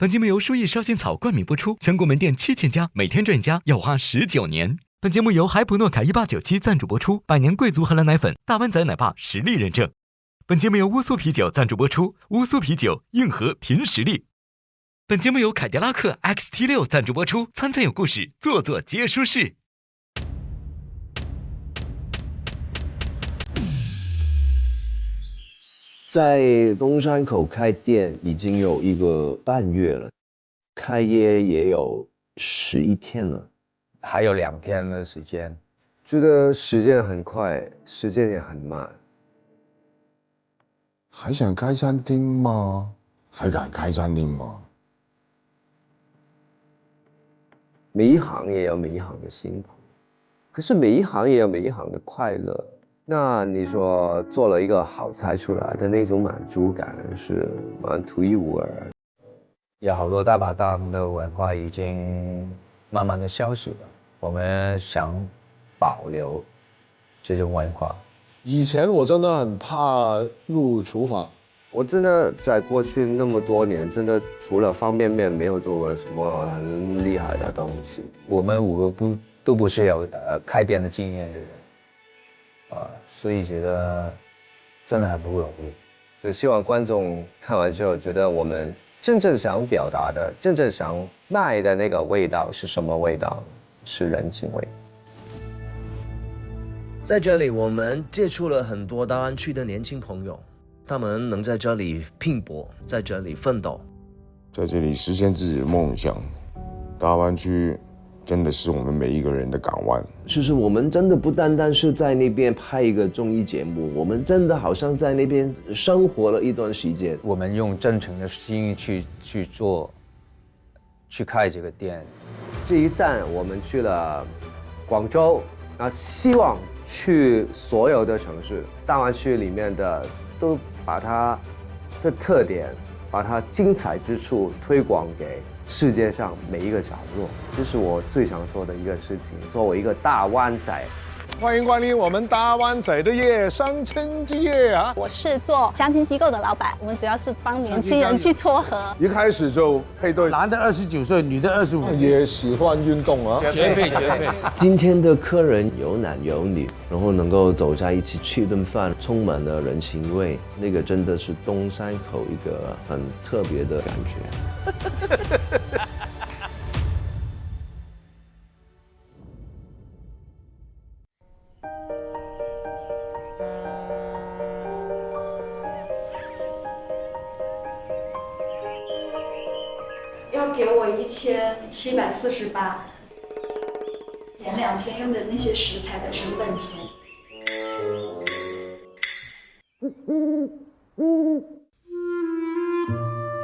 本节目由舒逸烧仙草冠名播出，全国门店7000家，每天赚家，要花19年。本节目由海普诺凯1897赞助播出，百年贵族荷兰奶粉，大湾仔奶爸实力认证。本节目由乌苏啤酒赞助播出，乌苏啤酒硬核凭实力。本节目由凯迪拉克 XT6赞助播出，餐餐有故事，座座皆舒适。在东山口开店已经有1个半月了，开业也有11天了，还有2天的时间。觉得时间很快，时间也很慢。还想开餐厅吗？还敢开餐厅吗？每一行也有每一行的辛苦，可是每一行也有每一行的快乐。那你说做了一个好菜出来的那种满足感是蛮独一无二的。有好多大排档的文化已经慢慢的消失了，我们想保留这种文化。以前我真的很怕入厨房，我真的在过去那么多年，真的除了方便面，没有做过什么很厉害的东西。我们5个都不是有开店的经验的人，所以觉得真的很不容易。所以希望观众看完之后，觉得我们真正想表达的、真正想卖的那个味道是什么味道？是人情味。在这里，我们接触了很多大湾区的年轻朋友，他们能在这里拼搏，在这里奋斗，在这里实现自己的梦想。大湾区真的是我们每一个人的港湾。就是我们真的不单单是在那边拍一个综艺节目，我们真的好像在那边生活了一段时间。我们用真诚的心去做，去开这个店。这一站我们去了广州，那希望去所有的城市，大湾区里面的都把它的特点，把它精彩之处推广给世界上每一个角落，这是我最想做的一个事情。作为一个大湾仔，欢迎光临我们大湾仔的夜，相亲之夜啊！我是做相亲机构的老板，我们主要是帮年轻人去撮合。一开始就配对，男的29岁，女的25岁，也喜欢运动啊，绝配。今天的客人有男有女，然后能够走在一起吃顿饭，充满了人情味，那个真的是东山口一个很特别的感觉。要给我1748，前2天用的那些食材的成本钱。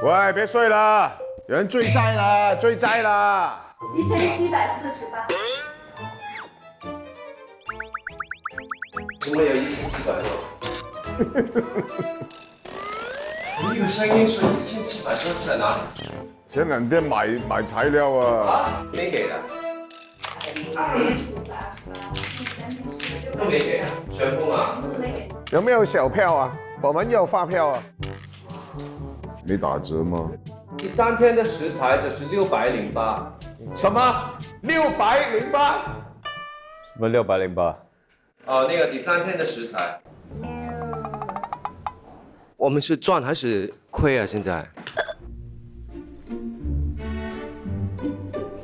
喂，别睡了，有人追债了，追债了。1748。怎么有1700多？你一个声音说1700多是在哪里？前2天买材料啊。没给的。都没给，全部啊？有没有小票啊？我们要发票啊。没打折吗？第3天的食材只是608。什么？608？什么608？那个第3天的食材。我们是赚还是亏啊？现在？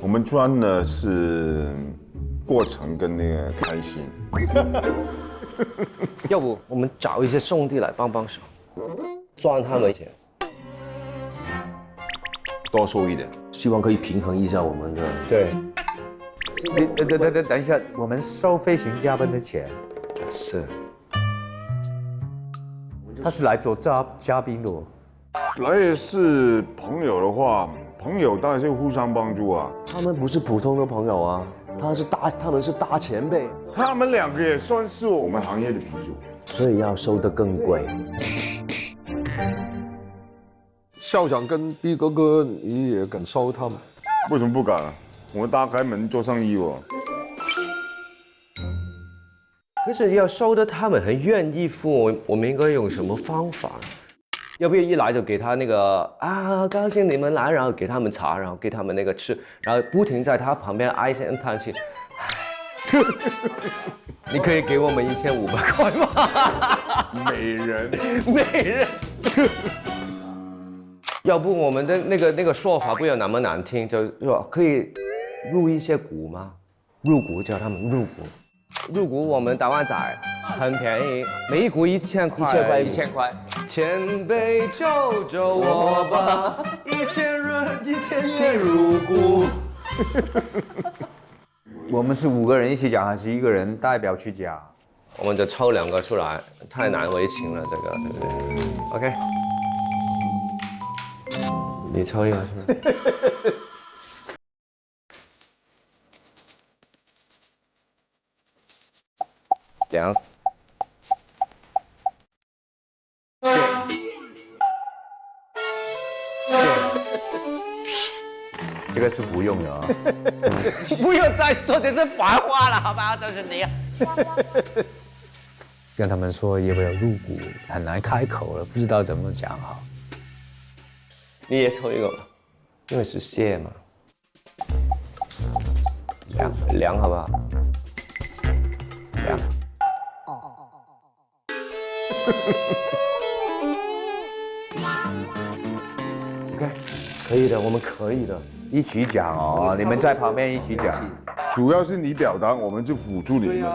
我们赚的是过程跟那个开心。要不我们找一些兄弟来帮帮手，赚他们钱，多收一点，希望可以平衡一下我们的。对。等一下，我们收飞行嘉宾的钱，是。他是来做嘉宾的。来是朋友的话，朋友当然是互相帮助啊。他们不是普通的朋友啊，他们是大前辈，他们2个也算是我们行业的鼻祖，所以要收得更贵。校长跟 B 哥哥，你也敢收他们？为什么不敢啊？我们打开门做生意哦。可是要收的他们很愿意付，我们应该用什么方法？要不要一来就给他那个啊，高兴你们来，然后给他们茶，然后给他们那个吃，然后不停在他旁边唉声叹气。你可以给我们1500块吗？每人。每人。要不我们的那个说法不要那么难听，就说可以入一些股吗？入股叫他们入股。入股我们大湾仔很便宜，每一股1000块，1000块。前辈救救我吧，1000人1000元入股。我们是5个人一起讲，还是1个人代表去讲？我们就抽2个出来，太难为情了，这个对不对 ？OK， 你抽一个是吗？2。这个是不用的啊。不要再说这是反话了，好吧？就是你。跟他们说要不要入股，很难开口了，不知道怎么讲好。你也抽一个吧，因为是蟹嘛。2好不好？2。OK， 可以的，我们可以的。一起讲哦，你们在旁边一起讲。主要是你表达，我们就辅助你们。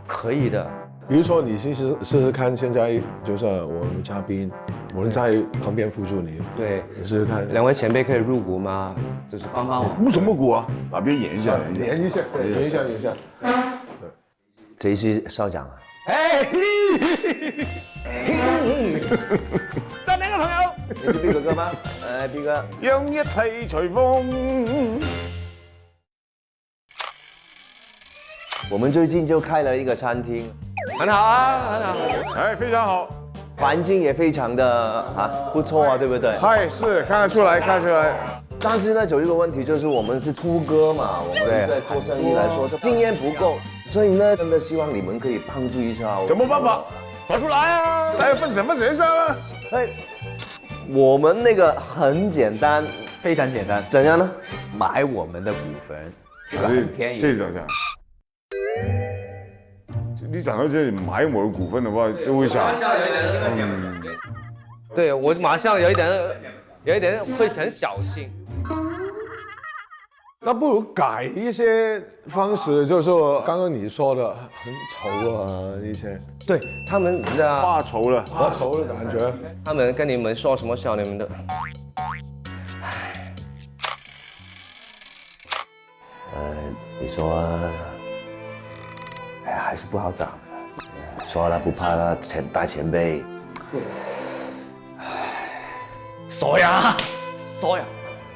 可以的。比如说，你试试看，现在就是我们嘉宾，我们在旁边辅助你。对，你试试看。2位前辈可以入股吗？就是帮帮我。入什么股啊？哪边演一下？演一下，对，演一下。谁是少长啊？得你個朋友，你是 B 哥哥嗎？B 哥，讓一切隨風。我们最近就开了一个餐厅，很好啊，很好。哎，非常好，环境也非常的不错啊，对不对？菜是看得出来，看得出来。但是呢，有一个问题就是我们是初哥嘛，我们在做生意来说，经验不够，所以呢，真的希望你们可以帮助一下。什么办法？拿出来啊！来分什么角色啊？哎，我们那个很简单，非常简单，怎样呢？买我们的股份，这个很便宜。这种讲，你讲到这里买我的股份的话，就会想，对我马上有一点会很小心。那不如改一些方式，就是说刚刚你说的很丑啊一些，对他们的发愁了，发愁的感觉。他们跟你们说什么笑你们的。你说，哎呀，还是不好涨的。说了不怕大前辈。傻呀！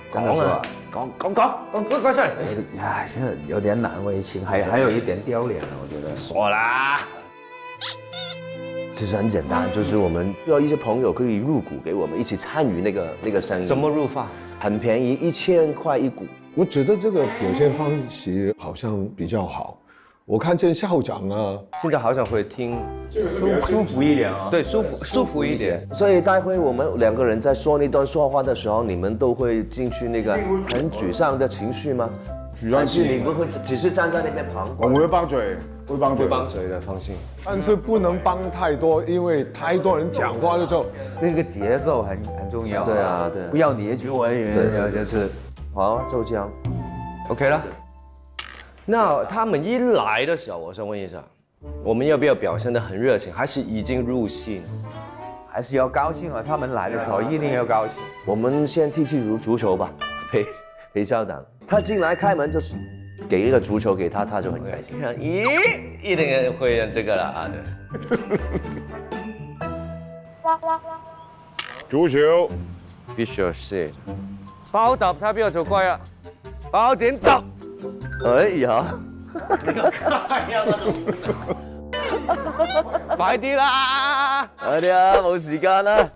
真的说，講出嚟。呀，现在有点难为情，还有一点丢脸了，我觉得。傻啦！其实很简单，就是我们需要一些朋友可以入股给我们，一起参与那个生意。怎么入法？很便宜，1000块1股。我觉得这个表现方式好像比较好。我看见校长啊，现在好像会听舒服一点啊。对，舒服一点。所以待会我们2个人在说那段说话的时候，你们都会进去那个很沮丧的情绪吗？但是你不会只是站在那边旁观。我会帮嘴，会帮嘴，会帮嘴的，放心。但是不能帮太多，因为太多人讲话的时候，那个节奏很重要。对啊，对。不要你举我语，就是好，就这样 ，OK 了。那他们一来的时候，我想问一下，我们要不要表现得很热情，还是已经入戏？还是要高兴啊！他们来的时候一定要高兴。我们先踢足球吧，陪校长。他进来开门就是给一个足球给他，他就很开心。咦，一定会用这个啦足球必須要射。包揼睇邊個做龜啊？包剪揼。哎呀！快啲啦！快啲啊，冇時間啦！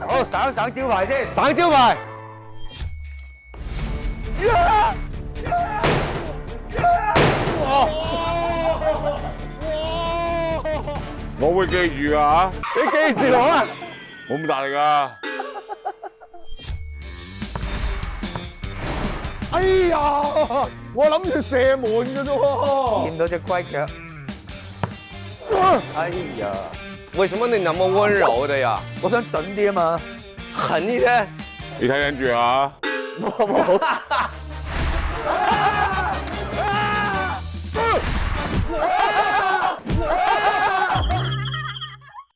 好，上招牌先，上招牌。哇！我會記住啊！你記住我啊！冇咁大力啊！哎呀，我諗住射門嘅啫喎。見到隻龜腳。哎呀，為什麼你那麼溫柔的呀？我想準啲啊嘛。狠一點。你睇緊住啊！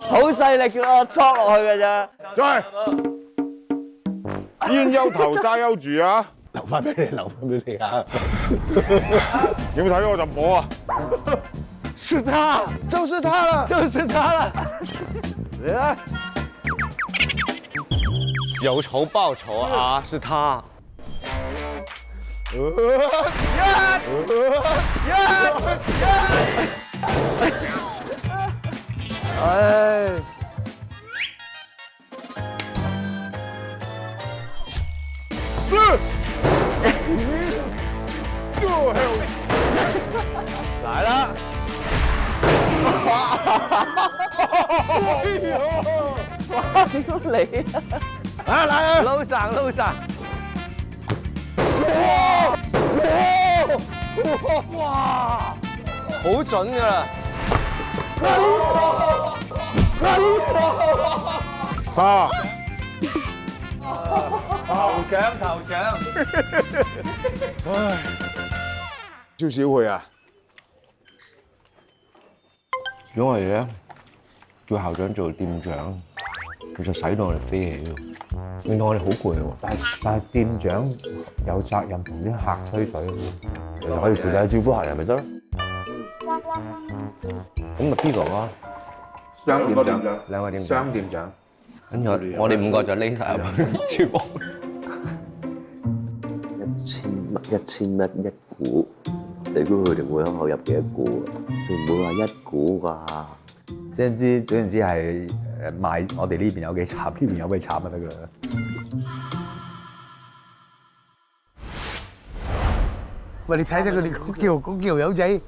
好細力叫我戳落去嘅啫。再煙憂頭揸憂住啊！留翻俾你，留翻俾你啊！有冇睇到我陣火啊？是他，就是他了，就是他了。有仇報仇啊！是他。唉，來了。哇！屌你啊來啊！撈上撈上。哇！好準㗎啦。差。頭獎頭獎。唉，少少佢啊！如果我哋咧叫校長做店長，其實使到我哋飛起喎，令到我哋好攰喎。但係店長有責任同啲客吹水，其實可以負責招呼客人咪得咯。咁咪 P 哥咯，雙店長，兩個店長，雙店長。跟住我哋五個就匿晒入去廚房。1000蚊一股，你估佢哋會喺後入幾多股啊？佢唔會話一股㗎。總言之係賣我哋呢邊有幾慘，呢邊有幾慘就得㗎啦。喂，你睇睇佢哋嗰條友仔，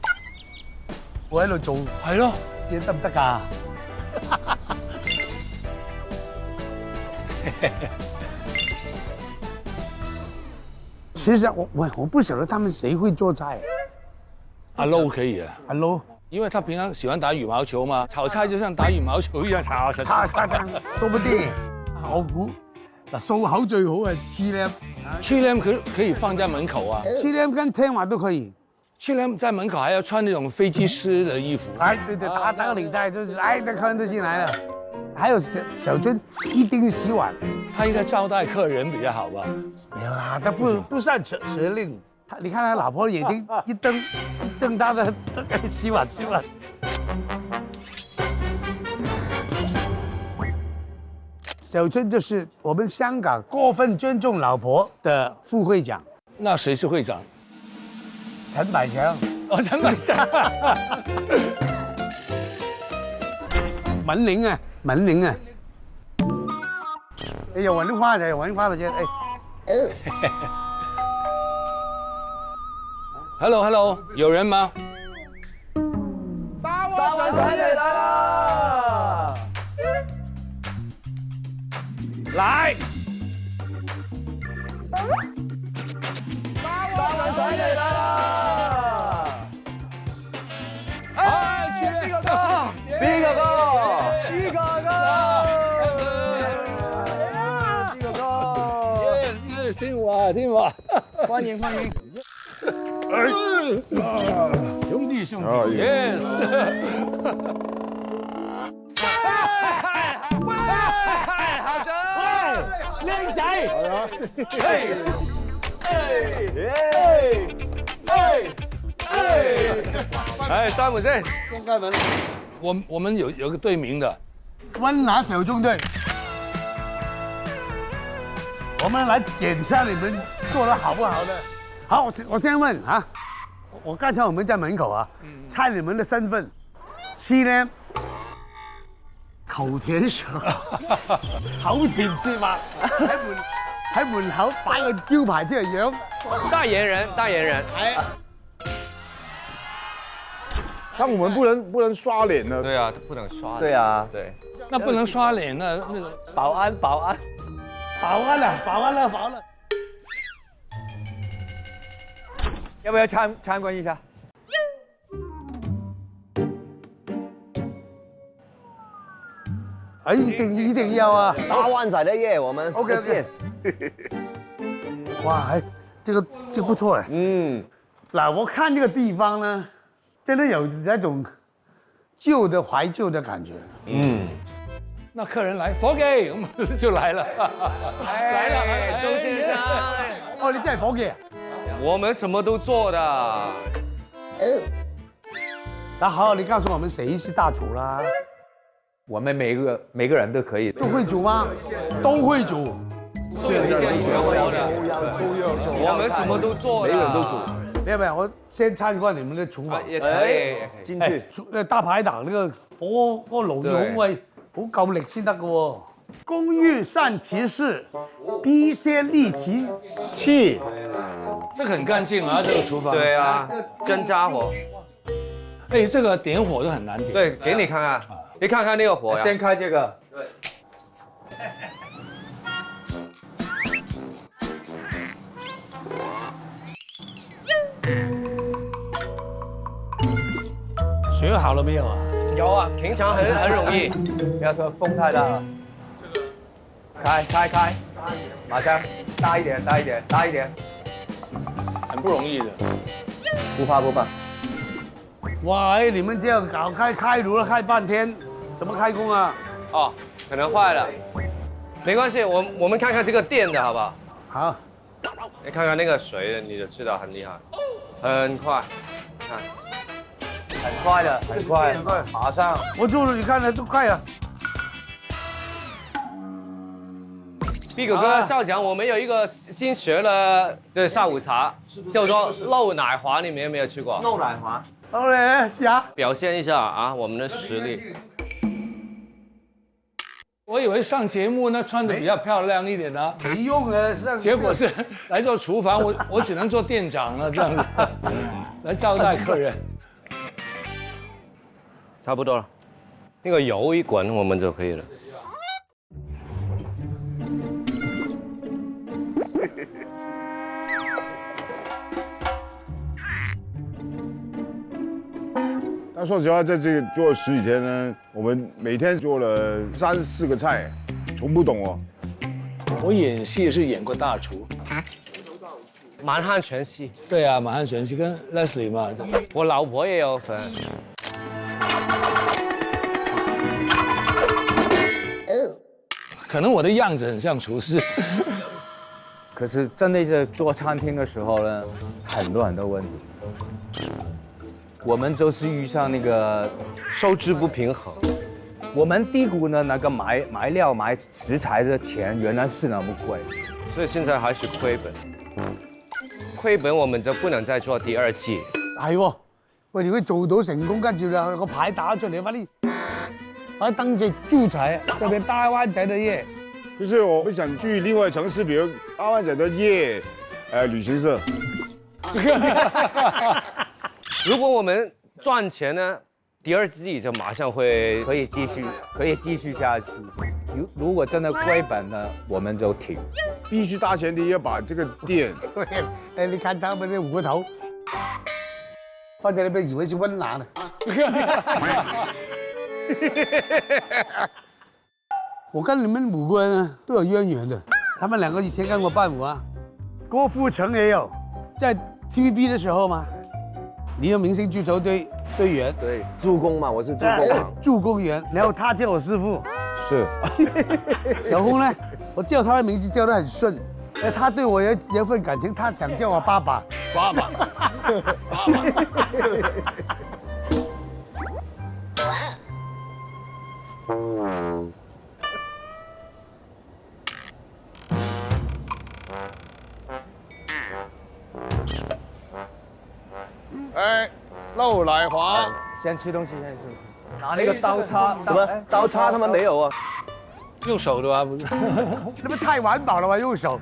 我喺度做，係咯，你得唔得㗎？其實我不曉得他們誰會做菜。阿 Low 可以啊，阿 Low，因為他平常喜歡打羽毛球嘛，炒菜就像打羽毛球一樣炒，說不定。我估嗱數口最好係7M 可以放在門口啊，7M跟聽話都可以。7M 在門口還要穿那種飛機師的衣服。哎，對，打個領帶就是，哎，那客人都進來了。還有小珍一定洗碗，他應該招待客人比較好吧？沒有啦，他不善辭令。你看他老婆眼睛一瞪，他的洗碗。小珍就是我們香港過分尊重老婆的副會長。那誰是會長？陳百強。哦，陳百強。文玲啊，哎，有文化的先，哎。Hello， 有人嗎？大碗仔嚟啦！來！大碗仔嚟啦！哎，邊個哥？邊個哥？聽話，歡迎。兄弟，yes。校長，靚仔，哎，閂門先，先開門。我們有個隊名的，溫拿小縱隊。我們來檢查你們做得好不好的。好，我先問啊，我剛才我們在門口啊，猜你們的身份，7M口甜舌，口甜舌滑，喺門口擺個招牌出嚟養，代言人。但我们不能刷脸的。对啊，不能刷。对啊，对。那不能刷脸那种。保安。保安了。要不要参观一下？哎，一定要啊！8万仔的夜，我们 OK。哇，哎，这个不错哎。嗱，我看这个地方呢，真的有那种怀旧的感觉。那客人来，伙計，我們就來了，來了，周先生，哦，你真係伙計啊？我们什么都做的。那好，你告诉我们谁是大厨啦？我们每个人都可以。都会煮吗？都会煮。我们什么都做的，每个人都煮。没有，我先参观你们的厨房。也可以进去。大排檔呢個火嗰個爐要好喂，好夠力先得嘅喎。工欲善其事，必先利其器。這個很乾淨啊，這個廚房。对啊，真家伙。哎，這個點火都很難點。对，给你看看，你看看那个火呀。先開這個。學好了沒有啊？有啊，平常很容易。不要說風太大了。開，馬上大一點。很不容易的。不怕。哇，哎，你們這樣搞開爐了，開半天，怎麼開工啊？哦，可能壞了，沒關係，我們看看這個電的好不好？好。你看看那個水，你就知道很厲害，很快，看。很快，馬上。我做了，你看了都快了。畢哥哥，校長，我們有一個新學了的下午茶，叫做漏奶滑，你們有沒有吃過？漏奶滑。好嘞，試下。表現一下啊，我們的實力。我以為上節目呢穿得比較漂亮一點的，沒用啊，結果是來做廚房，我只能做店長了，這樣子來招待客人。差不多了，那個油一滾，我們就可以了。但说实话，在这个做了10几天呢，我们每天做了3、4个菜，从不懂哦。我演戲也是演過大廚，滿漢全席。對啊，滿漢全席跟 Leslie 嘛，我老婆也有份。可能我的樣子很像廚師。可是真的是做餐廳的時候呢，很多問題。我們就是遇上那個收支不平衡，我們低估呢那個買料買食材的錢原來是那麼貴，所以現在還是虧本。虧本我們就不能再做第2季。係喎，喂，如果做到成功，跟住就個牌打出嚟，快啲登記注冊，特別大灣仔的夜。就是我會想去另外城市，比如大灣仔的夜，旅行社。如果我們賺錢呢，第2季就馬上會可以繼續下去。如果真的虧本呢，我們就停。必須大前提要把這個店。哎，你看他們的5個頭，放在那邊以為是溫拿呢。我跟你們5個人呢都有淵源的，他們2個以前跟我伴舞啊。郭富城也有，在 TVB 的時候嘛。你有明星劇組隊員，對，助攻嘛，我是助攻嘛，助攻員，然後他叫我師傅，是。小紅呢，我叫他的名字叫得很順，他對我有份感情，他想叫我爸爸。爸爸。哎，漏奶滑。先吃東西，拿那個刀叉。什麼刀叉？他們沒有啊。用手的吧，不是？那不太環保了吧？用手。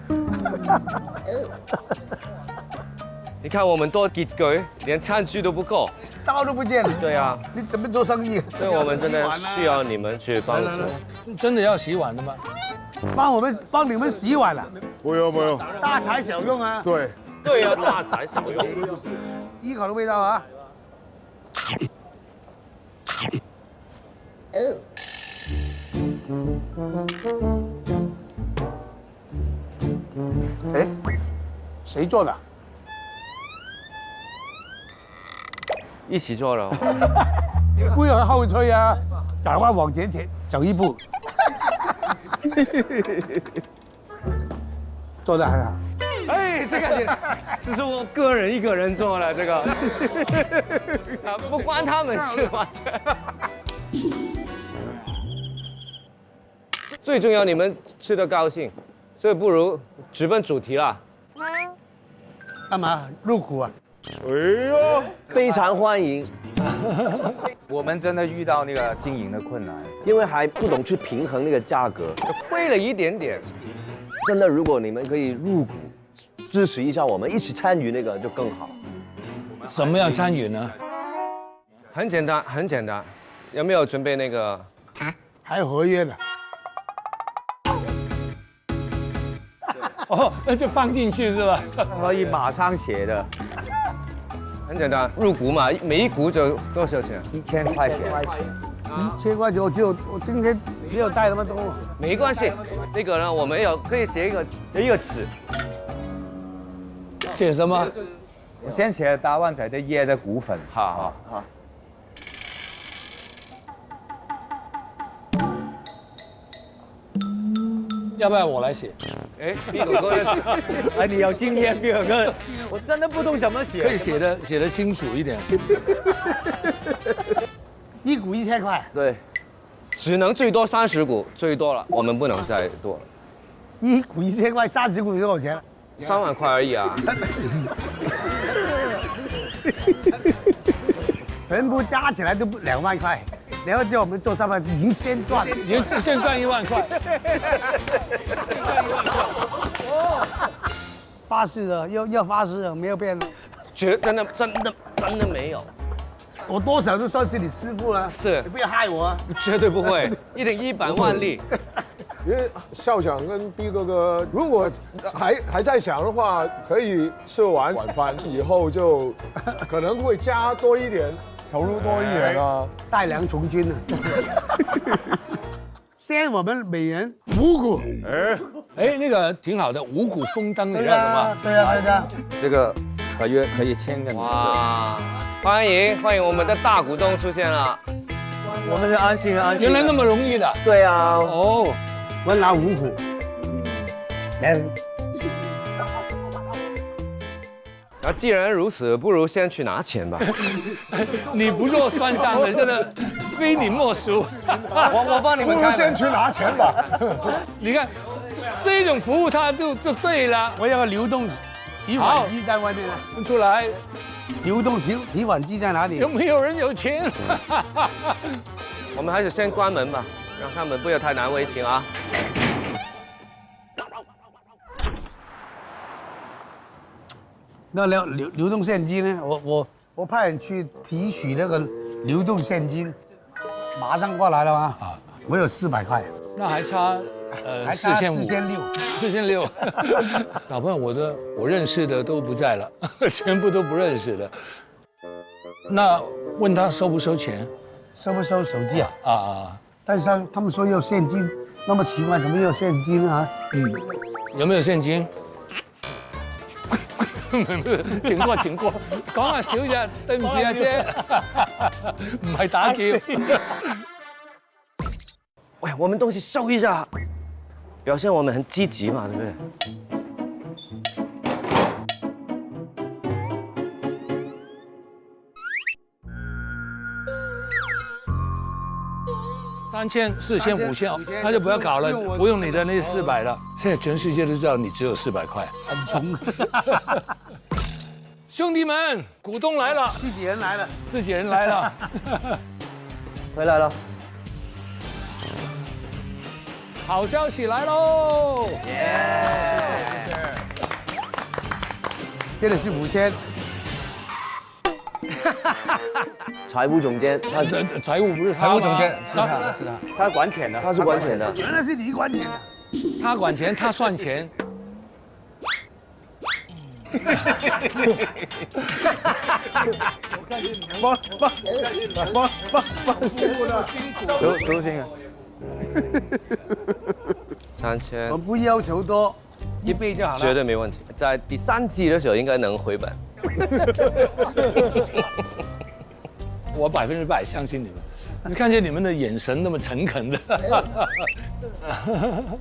你看我们多给鬼，连餐具都不够。刀都不见了。对啊，你怎么做生意？所以我们真的需要你们去帮助。真的要洗碗的吗？帮你们洗碗了。不用不用，大材小用啊。对。对啊，大材小用。一口的味道啊。哎，谁做的？一起做了。不要后退啊，赶快往前走一步。做得很好。哎，这个是我个人一个人做的这个，不关他们事完全。最重要，你们吃得高兴，所以不如直奔主题啦。干嘛入股啊？哎呦，非常欢迎。我们真的遇到那个经营的困难，因为还不懂去平衡那个价格，贵了一点点。真的，如果你们可以入股，支持一下我们，一起参与那个就更好。什么样参与呢？很简单，很简单。有没有准备那个？还有合约的。哦，那就放进去是吧？可以马上写的。很简单，入股嘛，每一股就多少钱？1000块钱。1000块钱，我今天没有带那么多。没关系，那个呢，我们可以写一个纸。写什么？我先写大湾仔的椰的股份。好。要不要我来写？哎，毕哥哥的纸，哎，你有经验，毕哥哥，我真的不懂怎么写。可以写得清楚一点。一股1000块。对，只能最多30股，最多了，我们不能再多了。一股1000块，30股多少钱？3万块而已啊。全部加起来都不2万块，然后叫我们做3万，已经先赚，已经先赚1万块。发誓的，要发誓的，没有变。真的没有。我多少都算是你师傅了，是，你不要害我啊！绝对不会，一定100万利。因为校长跟毕哥哥，如果还在想的话，可以吃完晚饭以后就可能会加多一点，投入多一点啊，带粮从军啊。先我们每人5股，哎，那个挺好的，5股丰当的叫什么？对啊。这个合约可以签个名。哇，欢迎我们的大股东出现了。我们就安心。原来那么容易的。对啊。哦，我拿5股。那既然如此，不如先去拿钱吧。你不做算账的，真的非你莫属。我帮你们开。先去拿钱吧。你看，这种服务他就对了。我有个流动提款机在外面呢，出来。流动提款机在哪里？有没有人有钱？我们还是先关门吧，让他们不要太难为情啊。那流动现金呢？我派人去提取那个流动现金，马上过来了吗？啊，我有400块。那还差4500，4600。老朋友，我认识的都不在了，全部都不认识的。那问他收不收钱？收不收手机啊？啊！但是他们说要现金，那么奇怪，怎么要现金啊？有沒有現金？請過，講下少啫，對唔住啊姐，唔係打劫。喂，我們東西收一下，表現我們很積極嘛，對不對？3000、4000、5000，那就不要搞了，不用你的那400了。现在全世界都知道你只有400块，很穷。兄弟们，股东来了，自己人来了，回来了。好消息来喽！这里是5000。财务总监，他是财务不是他吗？财务总监是他，是他。他管钱的，他是管钱的。原来是你管钱的。他管钱，他算钱。收心啊！3000，我不要求多，1倍就好了。绝对没问题，在第3季的时候应该能回本。我100%相信你们，你看见你们的眼神那么诚恳的。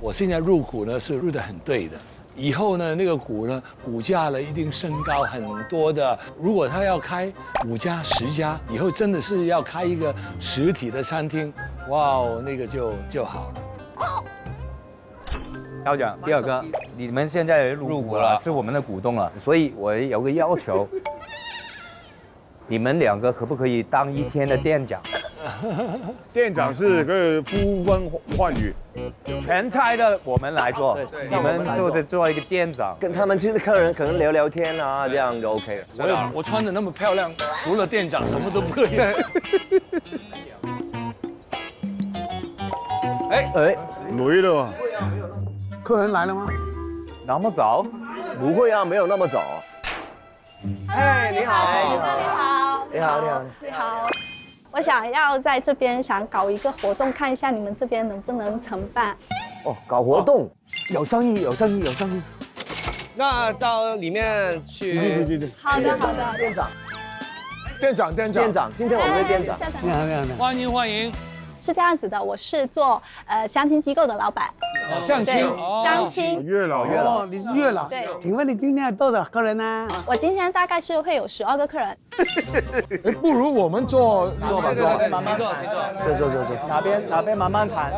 我现在入股呢是入得很对的，以后呢那个股呢股价呢一定升高很多的。如果他要开5家、10家，以后真的是要开一个实体的餐厅，哇哦，那个就好了。校长，第二个，你们现在入股了，是我们的股东了，所以我有个要求，你们2个可不可以当1天的店长？店长是个呼风唤雨，全菜的我们来做，你们就是做一个店长，跟他们其实客人可能聊聊天啊，这样就 OK 了。我穿得那么漂亮，除了店长什么都不可以。哎，累了啊！客人来了吗？那么早？不会啊，没有那么早。哎，你好，你好，你好。你好。我想要在这边想搞一个活动，看一下你们这边能不能承办。哦，搞活动，有生意。那到里面去。对。好的。店长，今天我们的店长。你好。欢迎。是这样子的，我是做相亲机构的老板。相亲。相亲。月老。哦，你是月老。对。请问你今天有多少客人呢？我今天大概是会有12个客人。不如我们做吧，慢慢做。哪边慢慢谈，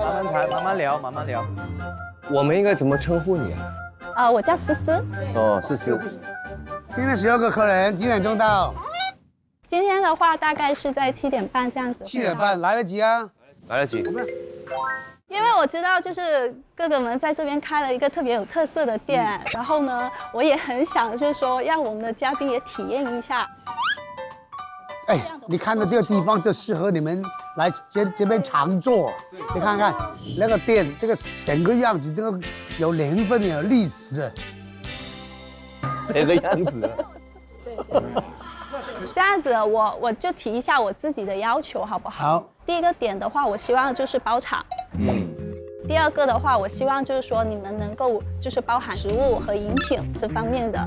慢慢聊。我们应该怎么称呼你啊？我叫思思。哦，思思。今天12个客人，几点钟到？今天的话大概是在7点半这样子。7点半来得及啊？来得及。因为我知道，就是哥哥们在这边开了一个特别有特色的店，然后呢，我也很想就是说，让我们的嘉宾也体验一下。哎，你看到这个地方就适合你们来这边常坐。你看看那个店，这个整个样子，这个有年份、有历史的，这个样子。对。这样子，我就提一下我自己的要求，好不好？好。第一个点的话，我希望就是包场。第二个的话，我希望就是说你们能够就是包含食物和饮品这方面的。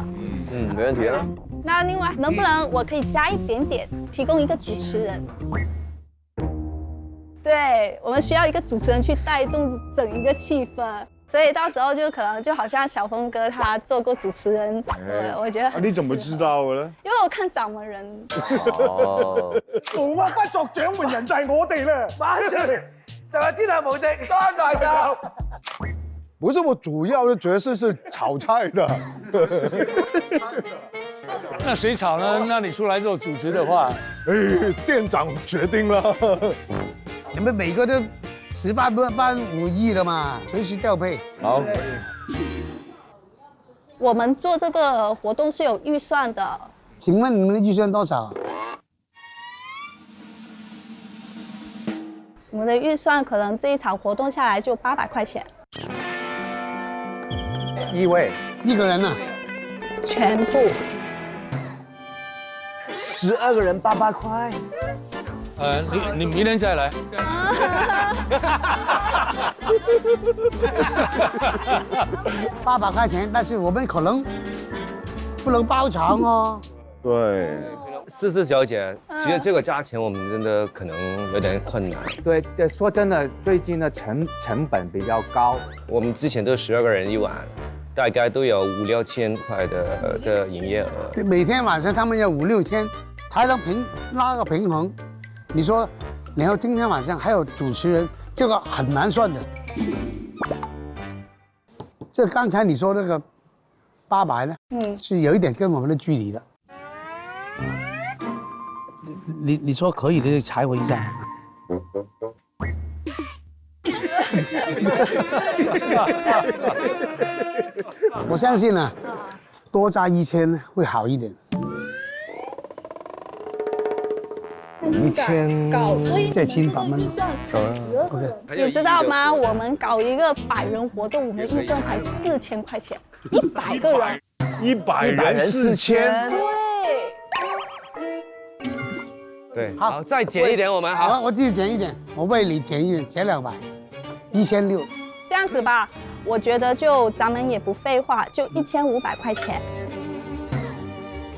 没问题啊。那另外，能不能我可以加一点点，提供一个主持人？对，我们需要一个主持人去带动整一个气氛。所以到时候就可能就好像小峰哥他做过主持人，我觉得很。你怎麼知道嘅咧？因為我看掌門人。哦。冇乜不作掌門人就係我哋啦。馬上就係天下無敵，當大教。不是我主要的角色是炒菜的。那谁炒呢？那你出来做主持的话，店长决定了。你们每个都18般武艺的嘛，随时调配。好。我们做这个活动是有预算的。请问你们的预算多少？我们的预算可能这一场活动下来就800块钱。1位，1个人呢？全部。12个人800块。你明天再来。800块钱，但是我们可能不能包场哦。对。思思小姐，其实这个价钱我们真的可能有点困难。对，说真的，最近的成本比较高。我们之前都12个人一晚，大概都有5、6千块的营业额。每天晚上他们要5、6千，才能拉个平衡。你说，然后今天晚上还有主持人，这个很难算的。这刚才你说那个800呢，是有一点跟我们的距离的。你说可以的就踩我一下。我相信呢，多加1000会好一点。 1000，再轻版本。OK， 你知道吗？我们搞一个100人活动，我们预算才4000块钱，100个人。100人4000。对，好，再减一点，我们好。我自己减一点，我为你减一点，减200，1600。这样子吧，我觉得就咱们也不废话，就1500块钱。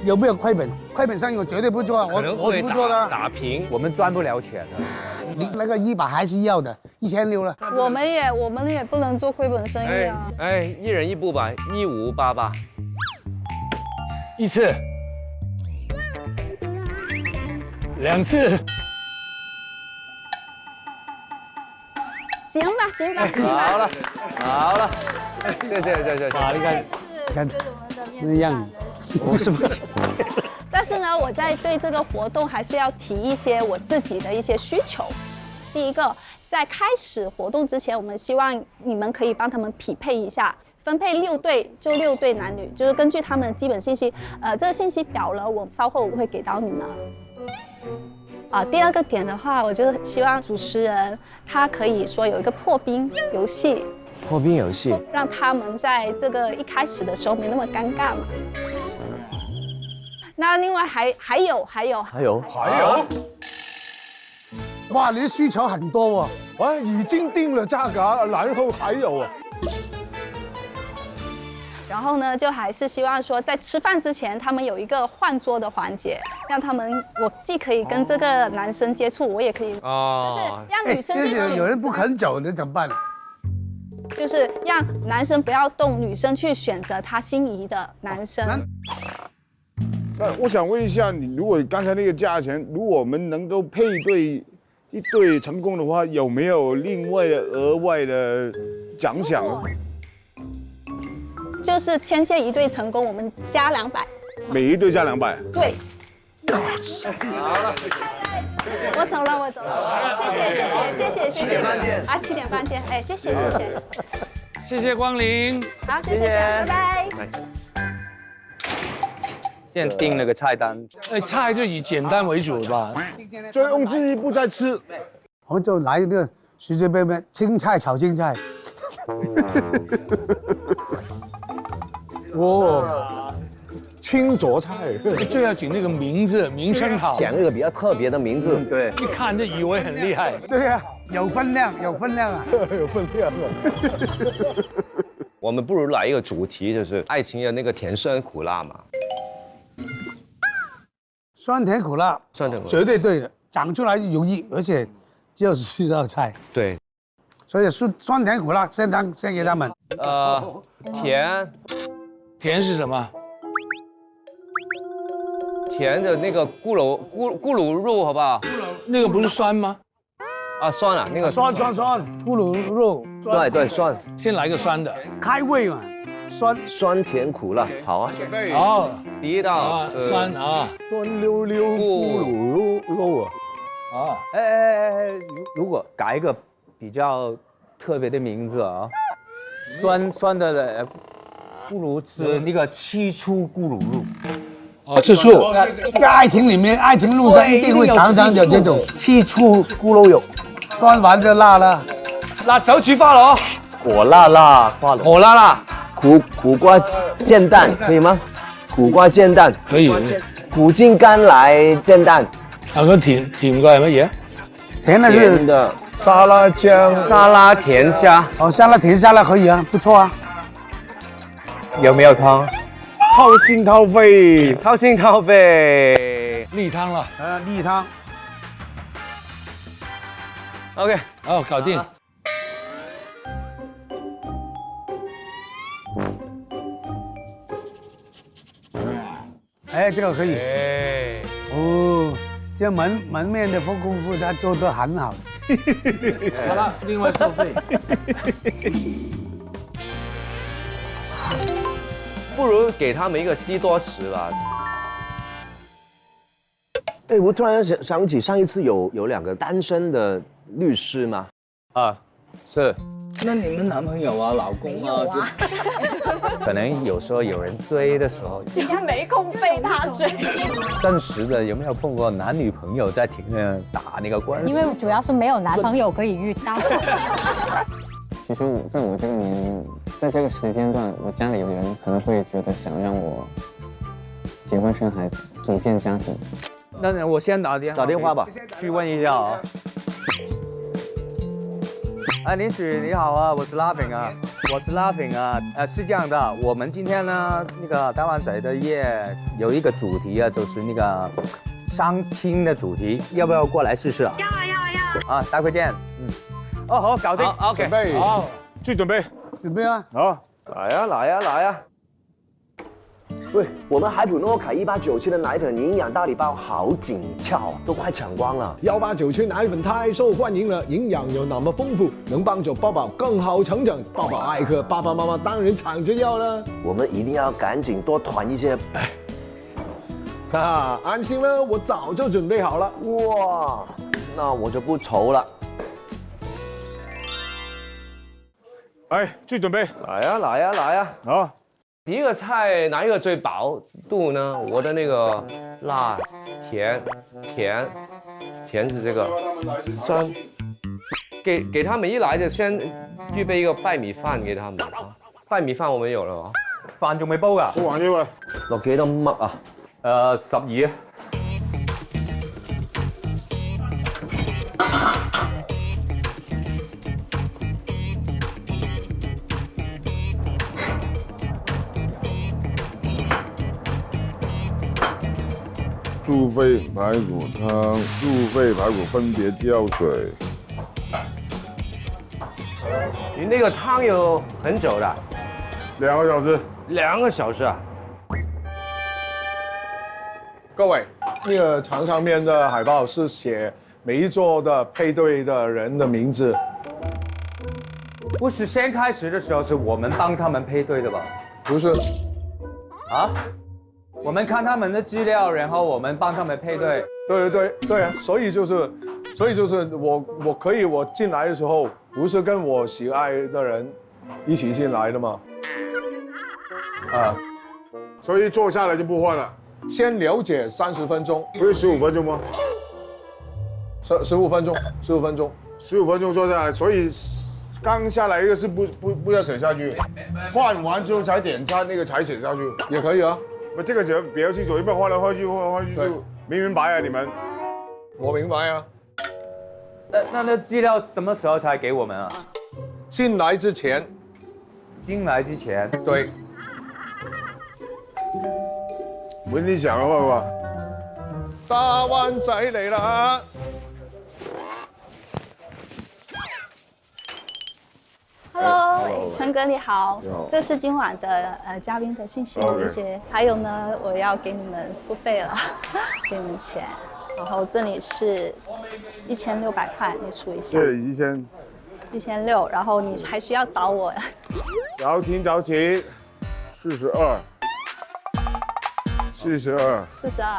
有没有亏本？亏本生意我绝对不做，我是不做的。打平，我们赚不了钱的。你那个100还是要的，1600了。我们也不能做亏本生意啊。哎，一人一部吧，1588。1次，2次。行吧。好了，谢谢。啊，你看，那样子。 我是不是？但是呢，我在对这个活动还是要提一些我自己的一些需求。第一个，在开始活动之前，我们希望你们可以帮他们匹配一下，分配6对，就6对男女，就是根据他们的基本信息。这个信息表呢，我稍后会给到你们。第二个点的话，我就希望主持人他可以说有一个破冰游戏。 破冰游戏，让他们在这个一开始的时候没那么尴尬嘛。那另外还有，哇，你的需求很多哦。我已经定了价格，然后还有啊。然后呢，就还是希望说，在吃饭之前，他们有一个换桌的环节，让他们我既可以跟这个男生接触，我也可以，就是让女生去选择。有人不肯走，那怎么办？ 就是让男生不要动，女生去选择他心仪的男生。那我想问一下，你如果刚才那个价钱，如果我们能够配对一对成功的话，有没有另外的额外的奖赏？就是牵线1对成功，我们加200。每一对加200。对。好了。 我走了，谢谢。啊，7点半见，哎，谢谢。谢谢光临。好，谢谢，拜拜。现在定那个菜单，菜就以简单为主吧。醉翁之意不在吃，我们就来一个随随便便青菜炒青菜。哇，青灼菜，最要紧那个名称好，讲一个比较特别的名字，对，一看就以为很厉害。对呀，有分量啊，有分量啊。我们不如来一个主题，就是爱情的那个甜酸苦辣嘛。酸甜苦辣，绝对对的，讲出来容易，而且只有10道菜。对，所以酸甜苦辣先给他们。甜是什么？甜的那个咕噜肉，好不好？那个不是酸吗？啊，酸啊，那个酸，咕噜肉。对，酸。先来个酸的，开胃嘛。酸甜苦辣，好啊。好，第一道酸啊，酸溜溜咕噜肉啊。哦，如果改一个比较特别的名字啊，酸的，不如吃那个七出咕噜肉。哦，吃醋。在爱情里面，爱情路上一定会常常有这种七出咕噜肉，酸完就辣了。那走煮花螺，火辣花螺，火辣，苦瓜煎蛋可以吗？苦瓜煎蛋可以。苦尽甘來煎蛋。有個甜嘅係乜嘢？甜的是的沙拉醬、沙拉甜蝦。哦，沙拉甜沙拉可以啊，不錯啊。有沒有湯？掏心掏肺，掏心掏肺。例湯啦。例湯。OK， 好，搞定。哎，这个可以。哦，这门面的功夫他做得很好。好了，另外收费。不如给他们一个西多士吧。哎，我突然想起上一次有2个单身的律师吗？啊，是。那你们男朋友啊、老公啊，可能有时候有人追的时候，今天没空被他追。真实的有没有碰过男女朋友在庭上打那个官司？因为主要是没有男朋友可以遇到。其实在我这个年龄，在这个时间段，我家里有人可能会觉得想让我结婚生孩子，组建家庭。那我先打电话吧，去问一下啊。林许你好啊，我是 Laughing 啊，是这样的，我们今天呢那个大湾仔的夜有一个主题啊，就是那个相亲的主题，要不要过来试试啊？要。啊，待会见。哦，好，搞定。OK， 准备，好，去准备啊。好，来呀！喂，我们海普诺凯1897的奶粉营养大礼包好紧俏啊，都快抢光了。1897奶粉太受欢迎了，营养有那么丰富，能帮助宝宝更好成长。宝宝爱喝，爸爸妈妈当然抢着要了。我们一定要赶紧多团一些。安心了，我早就准备好了。哇，那我就不愁了。哎，去准备。来呀！好。第一个菜哪一个最饱肚呢？我的那个辣、甜是这个，酸。给他们一来就先预备一个白米飯給他們。白米飯我們有了，飯仲未煲㗎？煲完咗喎。落幾多麥啊？12。猪肺排骨汤，猪肺排骨分别浇水。你那个汤有很久的，2个小时。2个小时啊！各位，那个墙上面的海报是写每一桌的配对的人的名字。不是先开始的时候是我们帮他们配对的吧？不是。啊？我们看他们的资料，然后我们帮他们配对。对啊，所以就是我进来的时候不是跟我喜爱的人一起进来的吗？所以坐下来就不换了。先了解30分钟，不是15分钟吗？15分钟，15分钟，15分钟坐下来，所以刚下来一个是不要写下去，换完之后才点餐，那个才写下去，也可以啊。这个就比较清楚，因为换来换去就明白啊，你们。我明白啊。那资料什么时候才给我们啊？进来之前。对。我跟你讲的话吧。大灣仔嚟啦！ Hello， 春哥你好，这是今晚的嘉宾的信息一些，还有呢，我要给你们付费了，给你们钱，然后这里是1600块，你数一下。对，1600，然后你还需要找我。找请，42，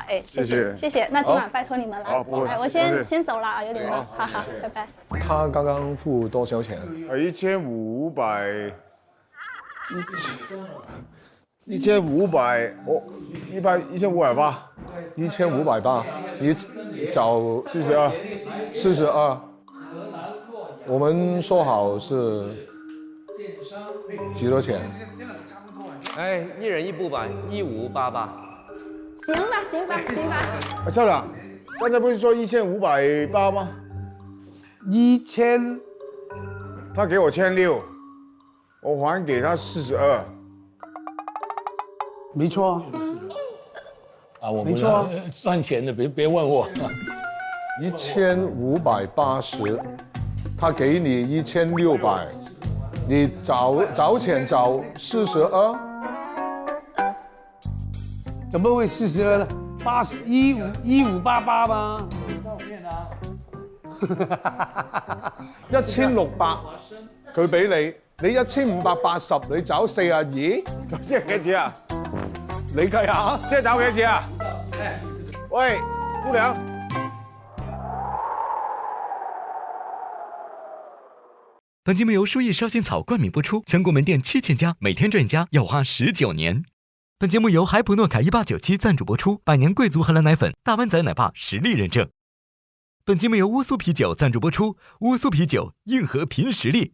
哎，谢谢，那今晚拜托你们了，哎，我先走了啊，有点忙，好，拜拜。他刚刚付多少钱？1500，哦，1580，1580，你找42，我们说好是几多钱？哎，一人一部吧，1588。行吧。校长，刚才不是说1580吗？1000，他给我1600，我还给他42。没错。啊，我没错，算钱的别问我。1580，他给你1600，你找钱找42。 怎么会42呢？1588吗？1600，佢俾你1580，你找42，咁即係幾錢啊？你計下，即係找幾錢啊？喂，姑娘。本节目由舒逸烧仙草冠名播出，全国门店7000家，每天赚家，要花19年。本节目由海普诺凯1897赞助播出，百年贵族荷兰奶粉，大湾仔奶爸实力认证。本节目由乌苏啤酒赞助播出，乌苏啤酒硬核凭实力。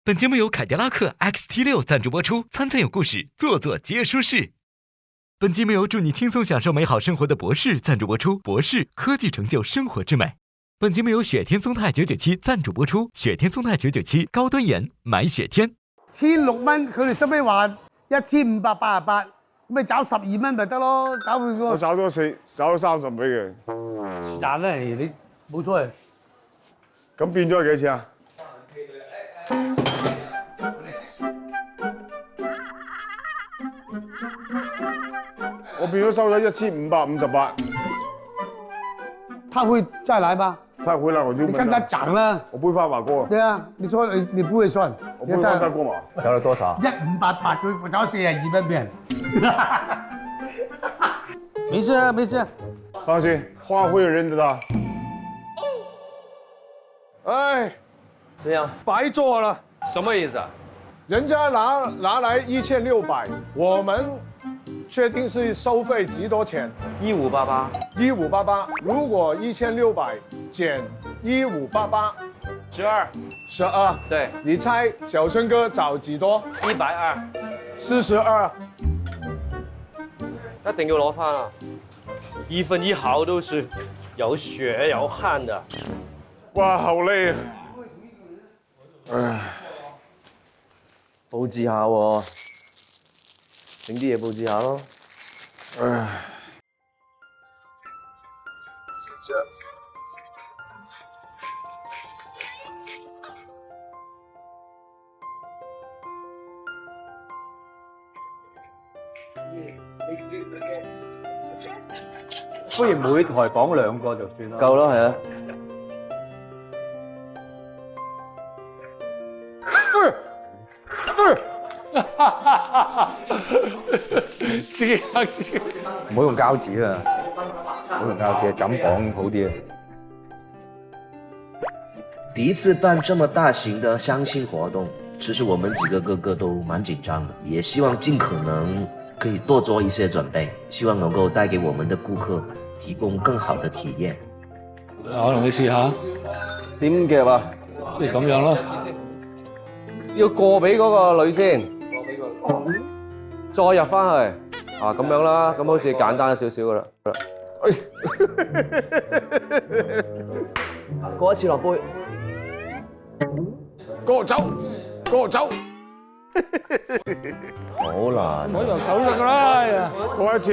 本节目由凯迪拉克 XT6赞助播出，餐餐有故事，座座皆舒适。本节目由祝你轻松享受美好生活的博士赞助播出，博士科技成就生活之美。本节目由雪天松泰997赞助播出，雪天松泰997高端盐买雪天。16蚊，佢哋收尾話1588，咁咪找12蚊咪得咯，找佢個。我找咗30俾佢。是但啦，你冇所謂。咁變咗係幾錢啊？我變咗收咗1558。他會再來吧？他回來我就你看他漲了。我不會犯法過。對啊，你說你不會算。我不會犯法過嘛？交了多少？1588，我找42蚊俾人。沒事啊，沒事。放心，花會有認得到。哎，這樣白做了。什麼意思啊？人家拿來1600，我們確定是收費幾多錢？1588。1588，如果1600減1588，12。12。對。你猜小春哥找幾多？120。42。一定要攞翻啊！1分1毫都是有血有汗的。哇，好累啊！唉，佈置下喎，整啲嘢佈置下咯。唉。不如每台綁2個就算啦。夠啦，係啊。唔好用膠紙啊！唔好用膠紙，就咁綁好啲啊！第一次辦這麼大型的相親活動，其實我們幾個哥哥都蠻緊張的，也希望盡可能可以多做一些準備，希望能夠帶給我們的顧客提供更好的體驗。我同你試下點夾啊？即係咁樣咯。要過俾嗰個女先，再入翻去啊，咁樣啦，咁好似簡單少少噶啦。過一次落杯，過走，過走。好難。左右手得㗎啦。過一次，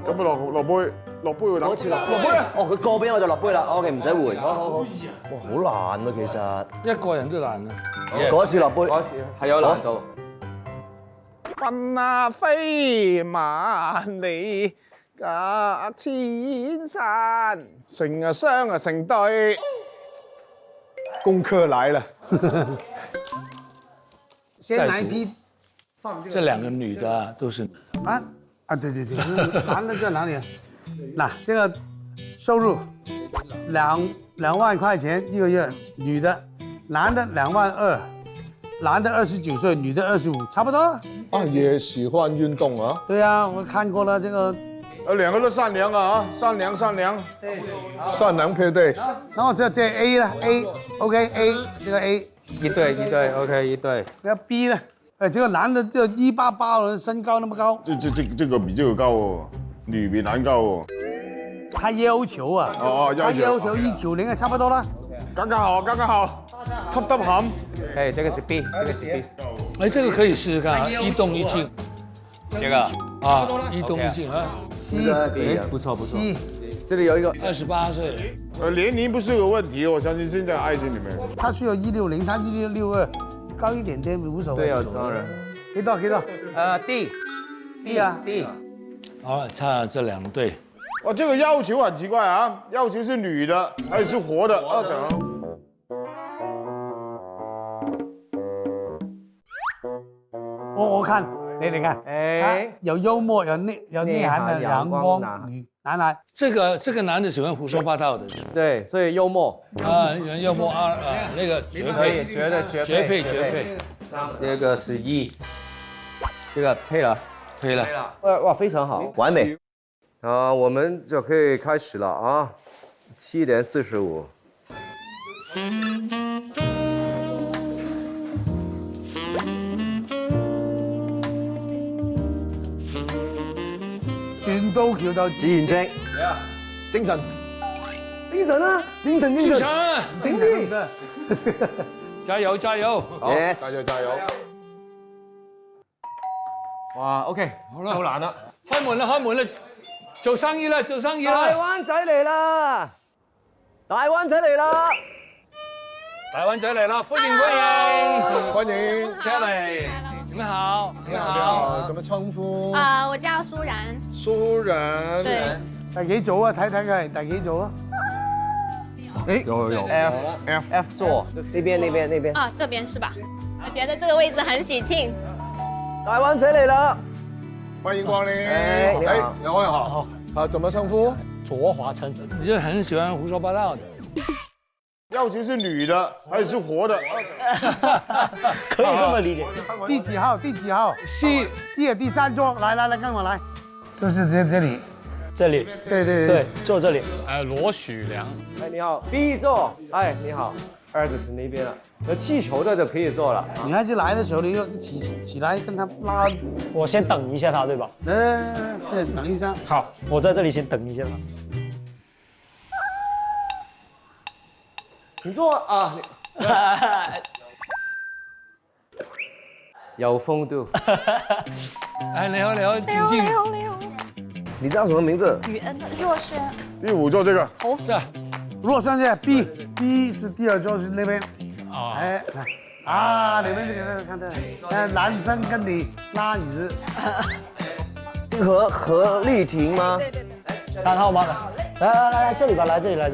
咁啊落杯，落杯會打。過一次落杯啊！哦，佢過俾我就落杯啦。OK，唔使換。好。哇，好難啊，其實。一個人都難啊。過一次落杯，係有難度。奔啊飛萬里，隔千山，成啊雙啊成對。功課來了。先來一批。這2個女的都是。對，男的在哪裡啊？嗱，這個收入2萬塊錢一個月，女的，男的22000，男的29歲，女的25，差不多。啊，也喜歡運動啊？對啊，我看過了這個。兩個都善良啊，善良。善良配對。然後這 A 啦 ，A，OK A，這個 A。一對 ，OK 一對。那 B 呢？這個男的就188，身高那麼高。這個比這個高哦，女比男高哦。他要求啊。他要求190啊，差不多啦。剛剛好，恰得冚。哎，這個是 B，這個是 B。哎，這個可以試試看啊，一動一靜。這個啊，一動一靜啊。C，不錯。C，這裡有一個28歲。年齡不是個問題，我相信現在愛情裡面。他需要160，他1662，高一點點無所謂。對啊，當然。幾多？D 啊 ，D。好，差這2對。哇，這個要求很奇怪啊，要求是女的，還是活的？2等。我看，你看，有幽默，有內涵的陽光女。来，这个男的喜欢胡说八道的，对，所以幽默人幽默那个绝配，绝配。这个是1，这个配了，哇，非常好，完美。我们就可以开始了啊，7点45。船到橋頭自然正，精神，精神啊！精神！精神！加油！加油！哇 ，OK， 好了，夠難啦！開門啦！做生意啦！大灣仔嚟啦！大灣仔嚟啦！歡迎，下來，你們好，怎麼稱呼？我叫蘇然。蘇然，對。第幾組啊？睇睇佢係第幾組啊？有 F 座，那邊。啊，這邊是吧？我覺得這個位置很喜慶。大灣仔嚟啦！歡迎光臨。兩位好。怎麼稱呼？卓華成。你就很喜歡胡說八道的。要求是女的還是活的？可以這麼理解。第幾號？C 的第3桌，來，跟我來。就是這裡。對，坐這裡。羅許良。你好 ，B 座。你好，兒子是那邊了。有氣球的就可以坐了。女孩子來的時候，你要起來跟她拉。我先等一下她，對吧？等一下。好，我在這裡先等一下她。請坐啊！有風度。你好，請。你叫什麼名字？雨恩，若瑄。第5座這個。是。若瑄是 B 是第2桌是那邊。來。你們這個看到，男生跟你拉椅子。這個何麗婷嗎？對。3號嗎？來，這裡吧，來這裡，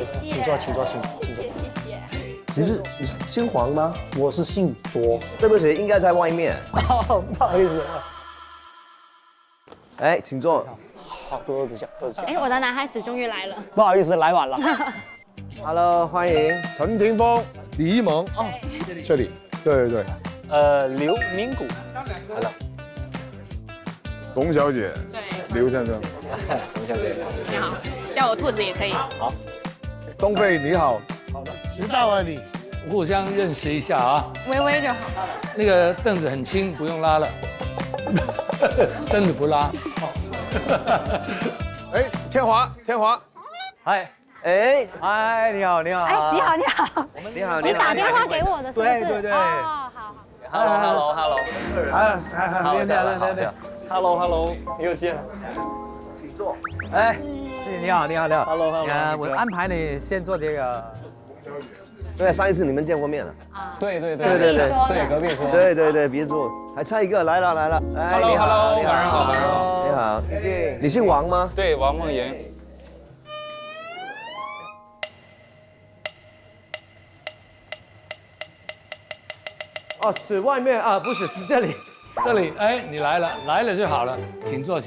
請坐。謝謝。你是姓黃嗎？我是姓卓。對不起，應該在外面。不好意思。請坐。好，多指教。我的男孩子終於來了。不好意思，來晚了。Hello， 歡迎陳霆鋒、李一萌。這裡。對。劉明谷。係啦。董小姐。劉先生。董小姐。你好，叫我兔子也可以。好。東飛你好。好的。知道啊你。互相認識一下啊。微微就好。那個凳子很輕，不用拉了。真的不拉。天華。嗨，你好。你好。你打電話給我的是不是？對。好。Hello。Hello，又見了。請坐。你好。Hello。我安排你先做這個。對，上一次你們見過面了。對，隔壁桌。對，別坐，還差一個，來了。Hello， 晚上好。你好，你姓王嗎？對，王夢妍。是外面啊，不是這裡。你來了就好了，請坐。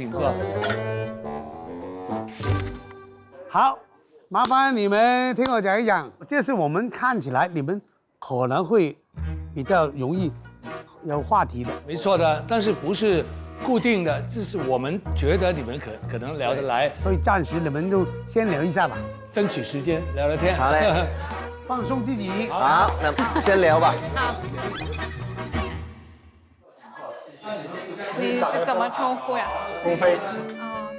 好，麻煩你們聽我講一講，這是我們看起來你們可能會比較容易有話題的。沒錯的，但是不是固定的，這是我們覺得你們可能聊得來，所以暫時你們就先聊一下吧，爭取時間聊聊天。好嘞，放鬆自己。好，那先聊吧。好。你怎麼稱呼呀？東飛。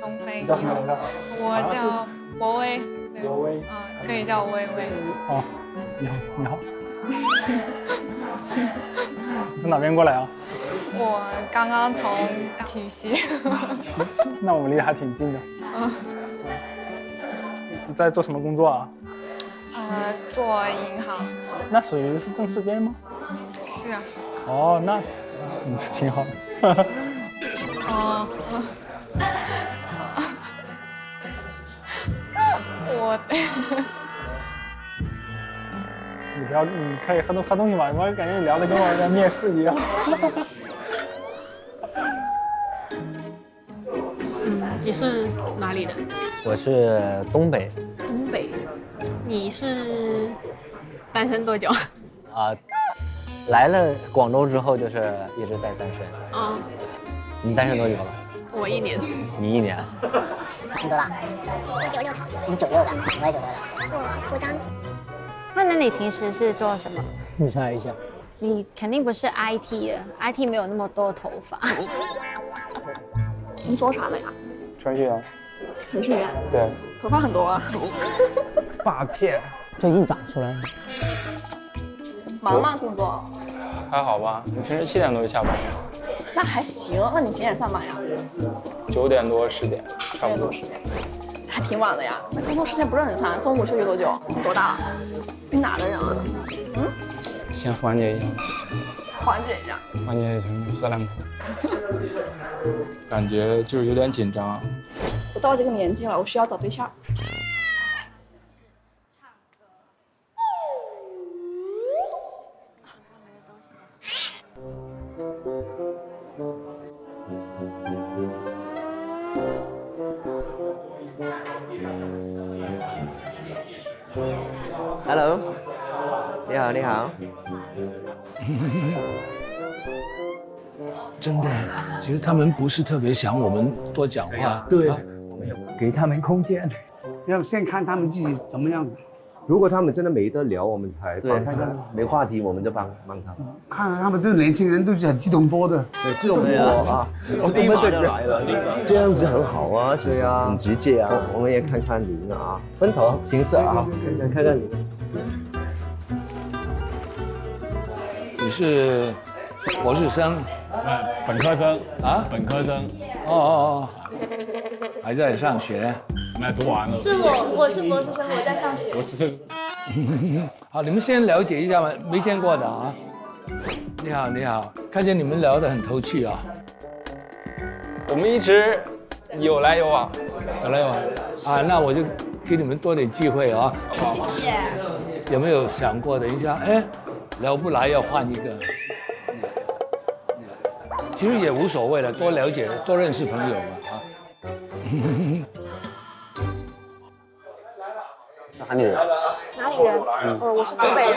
東飛。叫什麼名字？我叫博威。博威。可以叫我微微。你好。你從哪邊過來啊？我剛剛從體系。體系？那我們離還挺近的。你在做什麼工作啊？做銀行。那屬於是正式編嗎？是啊。哦，那你這挺好的。你可以喝東西嗎？我感覺你聊得跟我在面試一樣。你是哪里的？我是东北东北。你是单身多久？啊、来了广州之后就是一直在单身。哦，你单身多久了？我1年。你1年。你多大？你96的，我也96的。我服装。那你平时是做什么？你猜一下。你肯定不是 IT 的 ，IT 没有那么多头发。你做啥的呀？程序员。程序员。对。头发很多啊。发片。最近长出来了。忙吗工作？还好吧，你平时7点多就下班了。那还行，那你几点上班呀9点多10点，差不多。10点，还挺晚的呀。那工作时间不是很长，中午休息多久？你多大了？你哪的人啊？嗯？先缓解一下。缓解一下。缓解一下，喝两口。感觉就有点紧张。我到这个年纪了，我需要找对象。Hello， 你好，你好。真的，其实他们不是特别想我们多讲话。对，给他们空间。要先看他们自己怎么样。如果他们真的没得聊，我们才对，没话题我们就帮他。看他们这年轻人都是很激动波的，对，激动波啊，我立马就来了，这样子很好啊，对啊，很直接啊。我们也看看您啊，分头形色啊，看看你。你是博士生？本科生啊，本科生。哦，还在上学？那读完了。是我是博士生，我在上学。博士生。好，你们先了解一下嘛，没见过的啊。你好，你好，看见你们聊得很投趣啊。我们一直有来有往，有来有往啊，那我就给你们多点机会啊。谢谢。有没有想过，等一下，哎，聊不来要换一个？其实也无所谓了，多了解、多认识朋友嘛啊。哪里人？哪里人？我是湖北人。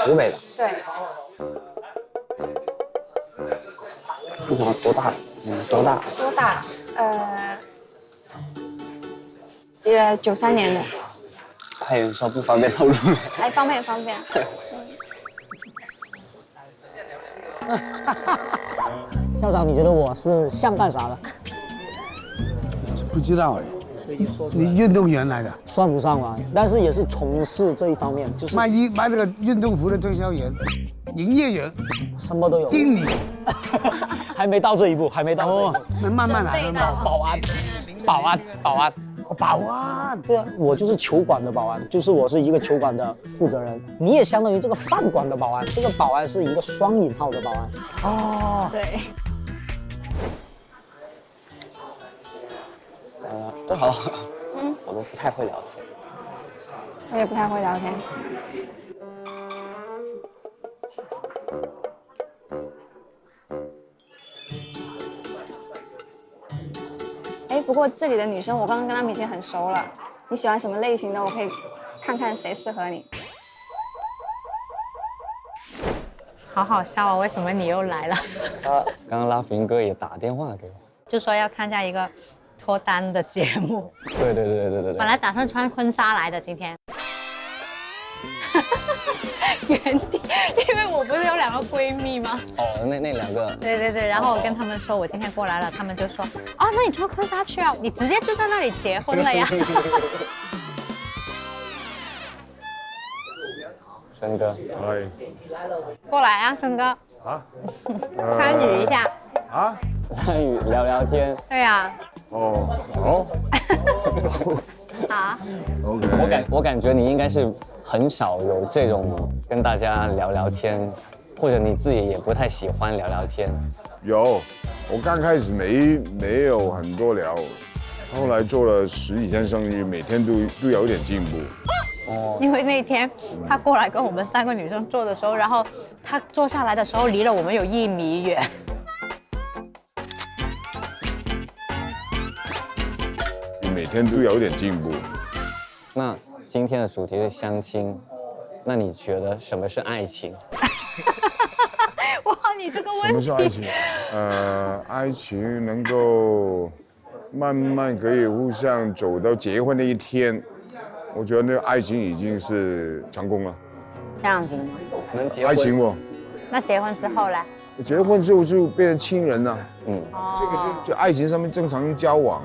湖北的。对。多大？多大？多大？93年的。太远说不方便透露。哎，方便方便。校长，你觉得我是像干啥的？不知道哎。你运动员来的，算不上吧，但是也是从事这一方面，就是卖那个运动服的推销员、营业员，什么都有。经理，还没到这一步，还没到这一步。那慢慢来。保安。保安，对啊，我就是球馆的保安，就是我是一个球馆的负责人，你也相当于这个饭馆的保安，这个保安是一个双引号的保安。哦，对。都好，我都不太会聊天。我也不太会聊天。哎，不过这里的女生，我刚刚跟她们已经很熟了。你喜欢什么类型的？我可以看看谁适合你。好好笑哦！为什么你又来了？刚刚拉菲哥也打电话给我，就说要参加一个脱单的节目。对。本来打算穿婚纱来的，今天。原地，因为我不是有2个闺蜜吗？哦，那2个。对，然后我跟他们说我今天过来了，他们就说，哦，那你穿婚纱去啊，你直接就在那里结婚了呀。申哥，过来啊，申哥。啊？参与一下。啊？参与聊聊天。对呀。好。好。我感觉你应该是很少有这种跟大家聊聊天，或者你自己也不太喜欢聊聊天。有，我刚开始没有很多聊，后来做了10几天生意，每天都有点进步。因为那天他过来跟我们3个女生坐的时候，然后他坐下来的时候离了我们有1米远。天都有点进步。那今天的主题是相亲，那你觉得什么是爱情？哇，你这个问题。什么是爱情？爱情能够慢慢可以互相走到结婚的一天，我觉得那个爱情已经是成功了。这样子，能结爱情哦。那结婚之后呢？结婚之后就变成亲人了。这个是就爱情上面正常交往，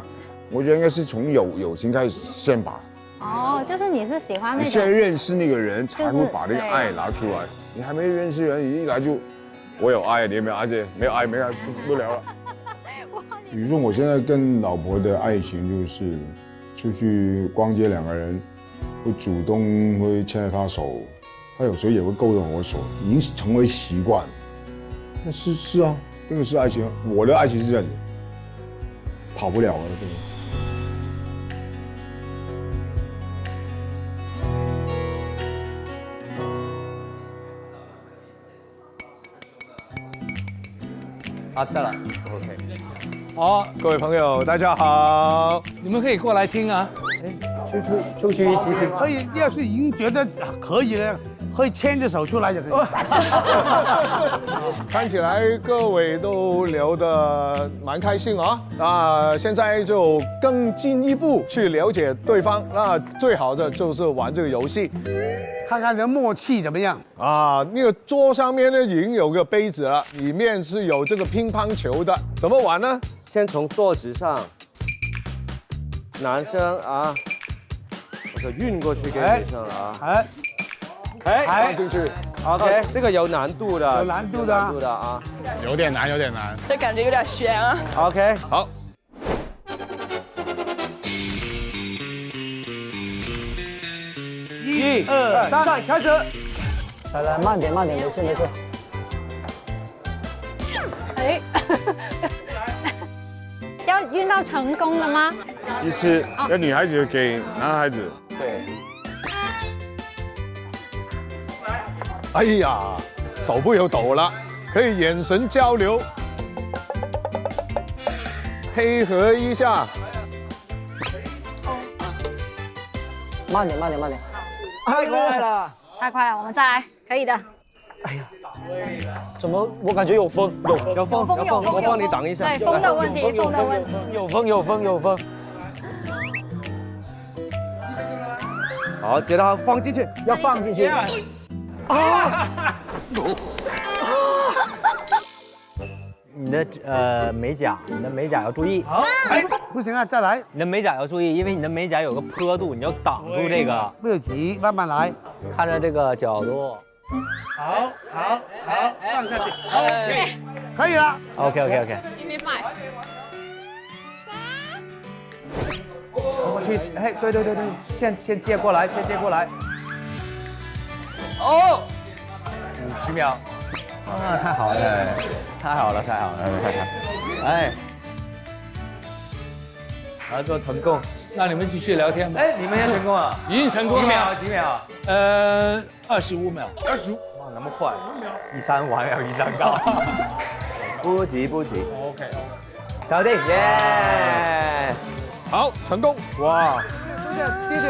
我觉得应该是从友情开始先吧。哦，就是你是喜欢那种。你先认识那个人，才会把那个爱拿出来。你还没认识人，你一来就我有爱，你有没有爱？没有爱，没爱不聊了。比如说我现在跟老婆的爱情就是出去逛街，两个人会主动会牵着她手，她有时候也会勾着我手，已经成为习惯。那是啊，这个是爱情，我的爱情是这样子，跑不了了这个。啊，到了 ，OK。好，各位朋友，大家好，你们可以过来听啊。出去一起听。可以，要是已经觉得可以了，可以牵着手出来就可以。看起来各位都聊得蛮开心啊。那现在就更进一步去了解对方，那最好的就是玩这个游戏。看看人默契怎么样啊？那个桌上面呢已经有个杯子了，里面是有这个乒乓球的，怎么玩呢？先从桌子上，男生啊，我就运过去给女生啊，放进去 ，OK， 这个有难度的，有难度的啊，有点难，有点难。这感觉有点悬啊。 OK， 好。1、2、3，开始。来，慢点，慢点，没事没事。哎，要运到成功的吗？一次，要女孩子给男孩子。对。哎呀，手不由抖了，可以眼神交流，配合一下。慢点，慢点，慢点。太快了，太快了，我们再来，可以的。哎呀，怎么我感觉有风？有风，我帮你挡一下。对，风的问题，风的问题。有风。好，接着放进去，要放进去。啊！你的美甲，要注意。好，不行啊，再来。你的美甲要注意，因为你的美甲有个坡度，你要挡住这个。不要急，慢慢来，看着这个角度。好，放下去。可以了。OK。别买。我去，哎，对，先接过来，哦，50秒。啊，太好了，太好了！哎，合作成功。那你们继续聊天吧。哎，你们也成功了，已经成功了。几秒？25秒。25。哇，那么快！13完了，13高。不急。OK。搞定，耶！好，成功！哇，继续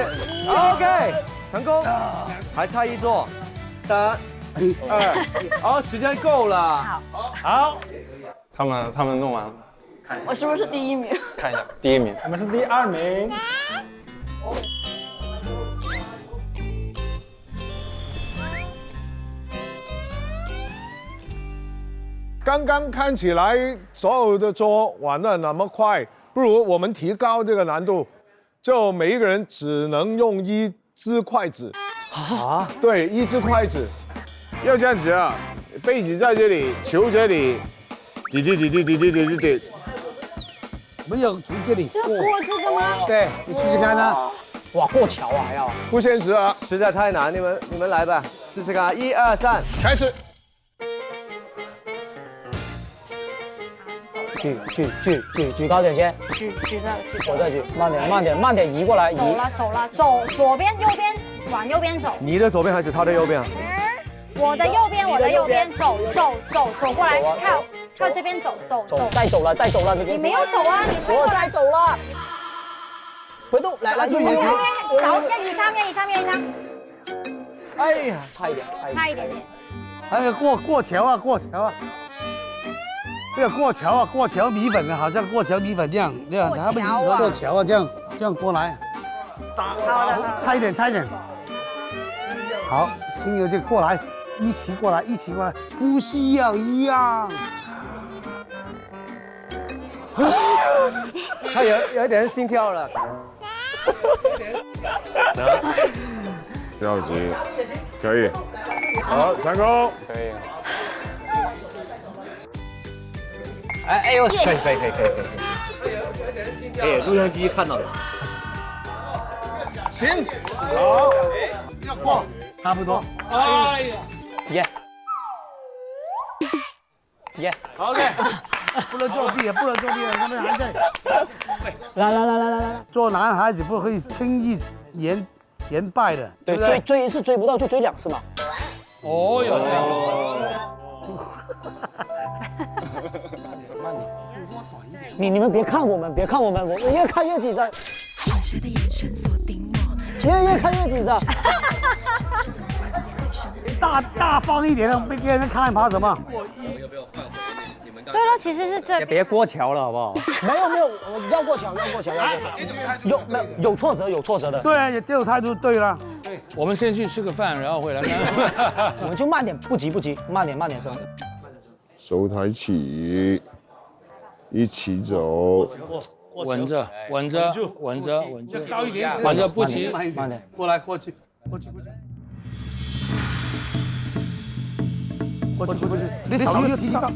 ，OK， 成功，还差一座，3、2，好，时间够了，好，他们弄完了，我是不是第1名？看一下，第1名，我们是第2名。刚刚看起来所有的桌玩得那么快，不如我们提高这个难度，就每一个人只能用1只筷子。啊？对，1只筷子。要这样子啊，杯子在这里，球这里，滴。没有从这里过这个吗？对，你试试看呢。哇，过桥啊还要。不现实啊，实在太难，你们来吧，试试看，1、2、3，开始。举高点先，举我再举，慢点移过来，走了，走左边右边，往右边走。你的左边还是他的右边？我的右边，走过来，靠这边走，再走了，你没有走啊，你我再走了。回动，来就没事。走，1、2、3，1、2、3，1、2、3。哎呀，差一点，差一点点。还有过桥啊，这个过桥啊，过桥米粉啊，好像过桥米粉这样，他们过桥啊，这样过来。好的。差一点。好，新友就过来，一起过来，呼吸要一样。他有一点心跳了。不要急，可以。好，成功。可以。哎呦，可以。哎，录像机看到了。行，好，要过，差不多。哎呀，耶，好嘞，不能作弊，他们还在。来，做男孩子不可以轻易言败的。对，追一次追不到就追2次嘛。哦哟，这样。你们别看我们，我越看越紧张。越看越紧张。大方一点，别给人看怕什么。对了，其实是这。别过桥了，好不好？没有，我要过桥。有挫折的。对，这种态度对了。对，我们先去吃个饭，然后回来。我们就慢点，不急，慢点升。手抬起，一起走。稳着，高一点，稳着不急，慢点，过去，你手要提高。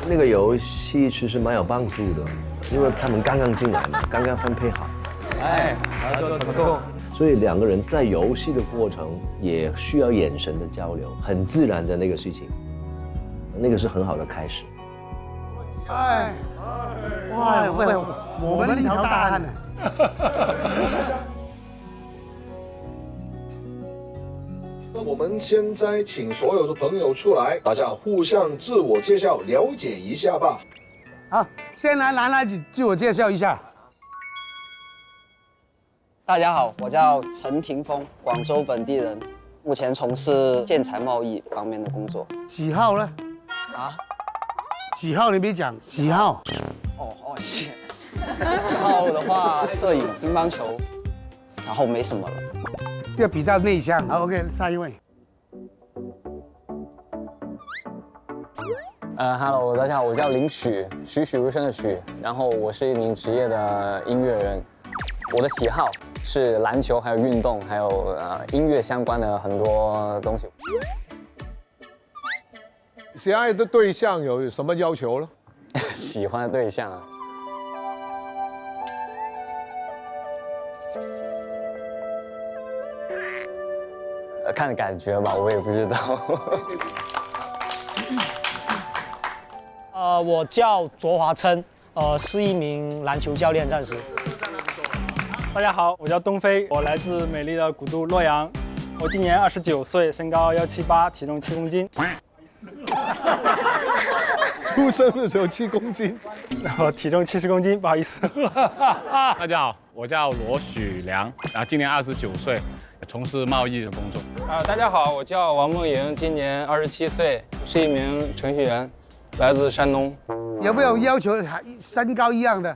那个游戏其实蛮有帮助的，因为他们刚刚进来嘛，刚刚分配好。成功。所以2个人在游戏的过程也需要眼神的交流，很自然的那个事情，那个是很好的开始。哇，我们一条大汉呢。那我们现在请所有的朋友出来，大家互相自我介绍，了解一下吧。好，先来男孩子自我介绍一下。大家好，我叫陈霆锋，广州本地人，目前从事建材贸易方面的工作。喜好呢？喜好你没讲，喜好。喜好的话，摄影、乒乓球，然后没什么了。这个比较内向。好 ，OK， 下一位。Hello， 大家好，我叫林许，栩栩如生的许，然后我是一名职业的音乐人，我的喜好是篮球，还有运动，还有音乐相关的很多东西。喜爱的对象有什么要求呢？喜欢的对象啊，看感觉吧，我也不知道。我叫卓华琛，是一名篮球教练，暂时。大家好，我叫东飞，我来自美丽的古都洛阳，我今年29岁，身高178，体重7公斤。出生的时候7公斤，然后体重70公斤，不好意思。大家好，我叫罗许良，然后今年29岁，从事贸易的工作。大家好，我叫王梦莹，今年27岁，是一名程序员，来自山东。有没有要求身高一样的？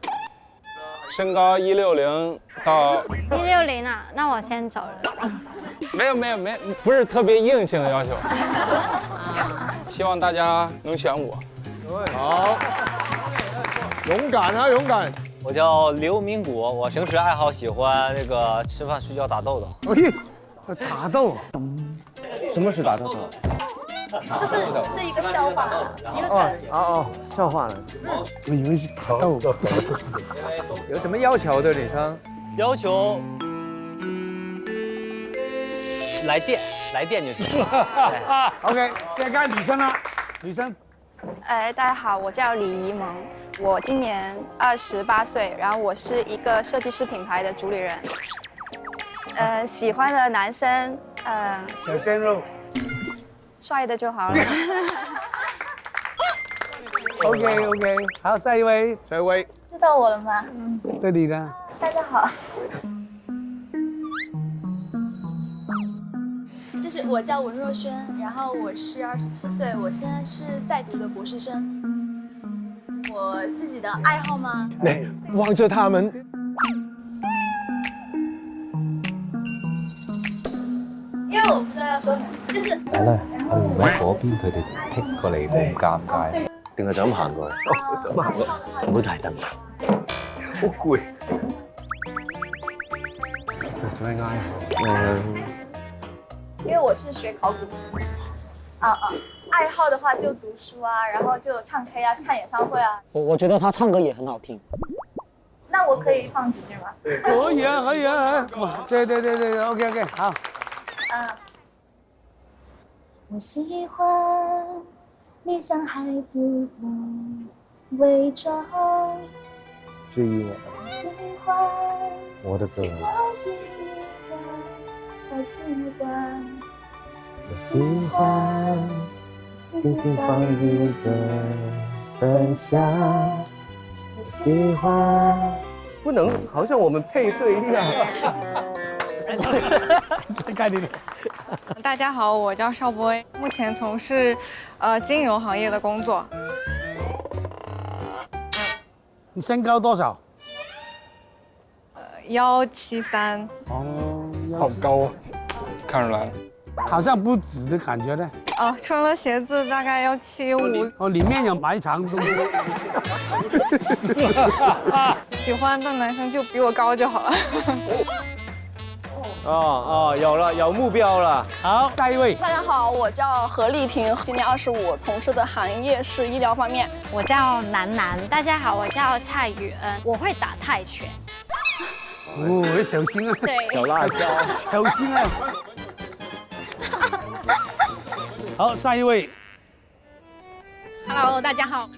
身高160到160啊，那我先走了。没有，不是特别硬性的要求。希望大家能选我。好，勇敢啊，勇敢！我叫刘明谷，我平时爱好喜欢那个吃饭、睡觉、打豆豆。打豆？什么是打豆豆？是一个笑话，一个梗。笑话了。我以为是打豆。有什么要求的女生？要求来电就行。OK， 现在看女生了，女生。大家好，我叫李怡萌，我今年28岁，然后我是一个设计师品牌的主理人。喜欢的男生，小鲜肉。帅的就好了。OK， 好，下一位。下一位。知道我了吗？对你呢？大家好。就是我叫文若萱，然后我是27岁，我现在是在读的博士生。我自己的爱好吗？望着他们。因为我不知道要說什麼，就是係啦，我哋唔喺嗰邊，佢哋剔過嚟會咁尷尬，定係就咁行過嚟？就咁行過，唔好太蹬，好攰。做咩嗌？因為我是學考古，愛好的話就讀書啊，然後就唱 K 啊，看演唱會啊。我覺得他唱歌也很好聽。那我可以放幾句嗎？可以啊，可以啊，對 ，OK， 好。我喜歡你像孩子不偽裝，至於我喜歡我的歌，忘記我習慣，我喜歡輕輕放一個分享，我喜歡。不能好像我們配對一樣。大家好，我叫邵波，目前從事金融行業的工作。你身高多少？173。哦，好高，看出來了。好像不止的感覺呢。哦，除了鞋子大概175。哦，裡面有埋藏東西。喜歡的男生就比我高就好了。有了，有目標了。好，下一位。大家好，我叫何麗婷，今年25，從事的行業是醫療方面。我叫楠楠，大家好，我叫蔡雨恩，我會打泰拳。哦，小心啊！對，小辣椒，小心啊！好，下一位。Hello， 大家好。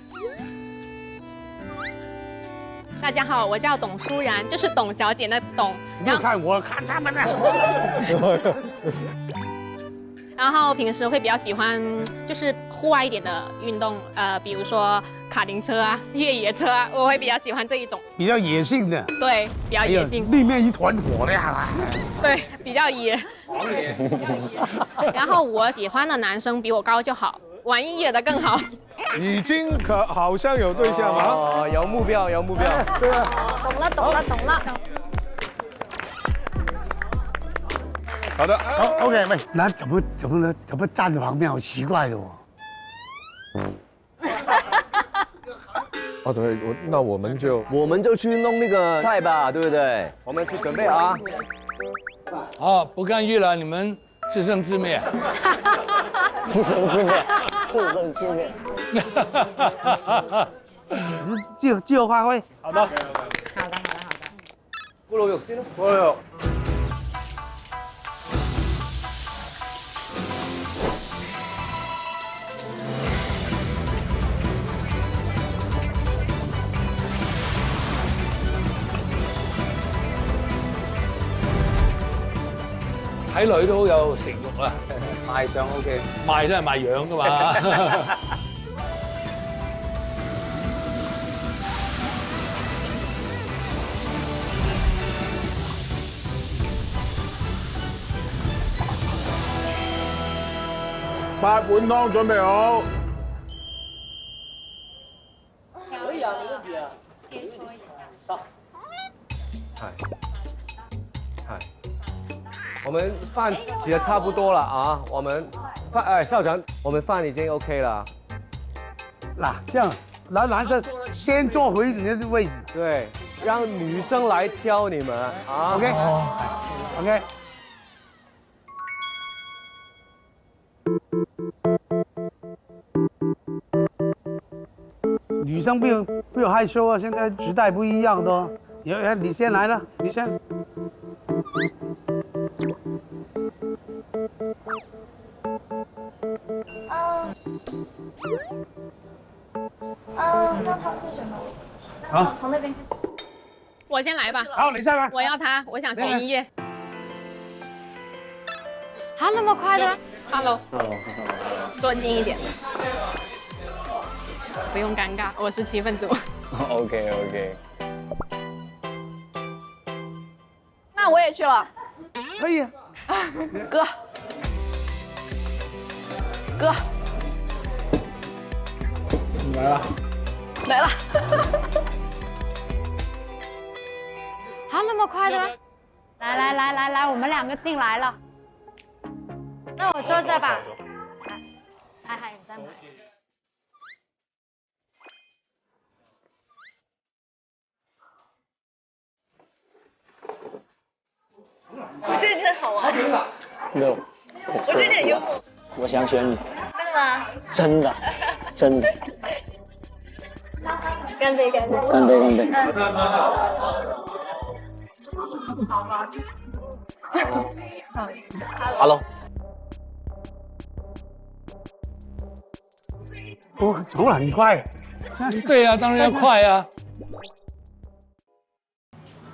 大家好，我叫董舒然，就是董小姐的董。不要看我，看他们呢。然后平时会比较喜欢就是户外一点的运动，比如说卡丁车啊、越野车啊，我会比较喜欢这一种。比較野性的。對，比較野性。裡面一團火的呀。對，比較野。然後我喜歡的男生比我高就好，玩音樂的更好。已經好像有對象了。哦，有目標，有目標。對啊。懂了。好的，好 ，OK， 喂，那怎麼站在旁邊，好奇怪的哦。哦，對，那我們就去弄那個菜吧，對不對？我們去準備啊。好，不干預了，你們自生自滅。自生自滅，自生自滅。你自由發揮。好的。咕嚕肉先咯。咕嚕肉。睇女都好有食慾啊！賣相 OK， 賣都係賣樣噶嘛。8碗湯準備好。可以啊，沒問題啊。切磋一下。我們飯洗得差不多了啊，我們飯校長，我們飯已經 OK 了。嗱，這樣，然後男生先坐回你的位置，對，讓女生來挑你們啊。OK。女生不用害羞啊，現在時代不一樣的哦。你先來了，你先。那他是什么？好，从那邊開始。我先來吧。好，你先來。我要他，我想學音樂。哈，那么快的吗 ？Hello， 坐近一点，不用尴尬，我是气氛组。OK。那我也去了。可以啊。哥，来了。哈，那么快的吗？来，我们2个进来了。那我坐这吧。嗨，你在买。我觉得你很好玩。没有，我觉得你很幽默。我想选你。真的吗？真的。干杯！干杯！Hello。哦，走了，很快。对啊，当然要快啊。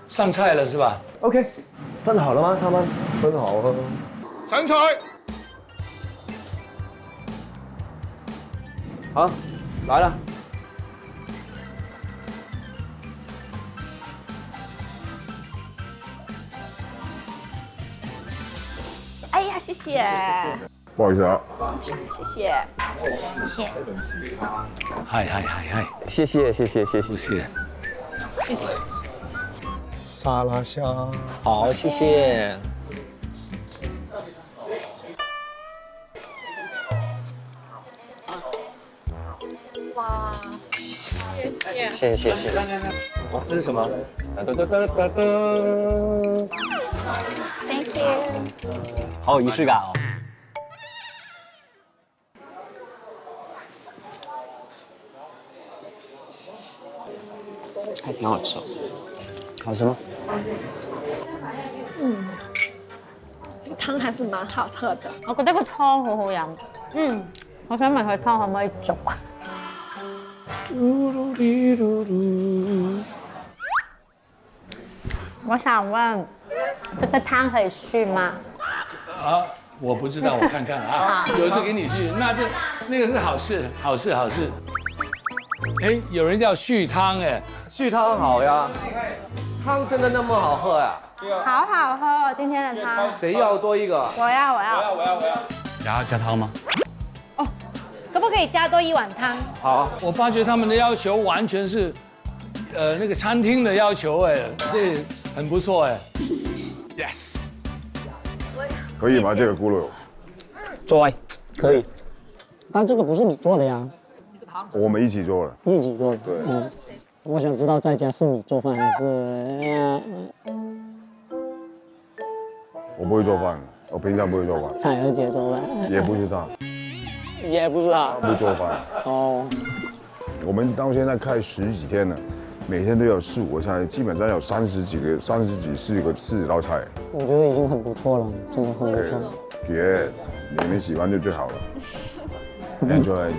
上菜了是吧 ？OK， 分好了吗？他们分好了。上菜。好，来了。哎呀，谢谢。不好意思啊。谢谢。嗨，谢谢。沙拉虾。好，谢谢。哇，谢谢。哦，这是什么？Thank you。好有仪式感哦。还挺好吃。好吃吗？这个汤还是蛮好喝的。我覺得個湯好好飲。我想問佢湯可唔可以續啊？我想問，這個湯可以續嗎？啊，我不知道，我看看啊，有就给你续，那个是好事。哎，有人叫续汤哎，续汤好呀，汤真的那么好喝呀？好好喝哦，今天的湯。谁要多一个？我要。加汤吗？哦，可不可以加多1碗湯？好。我发觉他们的要求完全是，那个餐厅的要求哎，这很不错哎。Yes。可以吗？这个咕噜？做，可以。但这个不是你做的呀。我们一起做的。一起做的。对。我想知道在家是你做饭还是？我不会做饭，我平常不会做饭。彩儿姐做饭。也不是她。也不是她。不做饭。哦。我们到现在开10几天了，每天都有4、5个菜，基本上有30几道菜。我觉得已经很不错了，真的很不错。别，你们喜欢就最好了。Enjoy。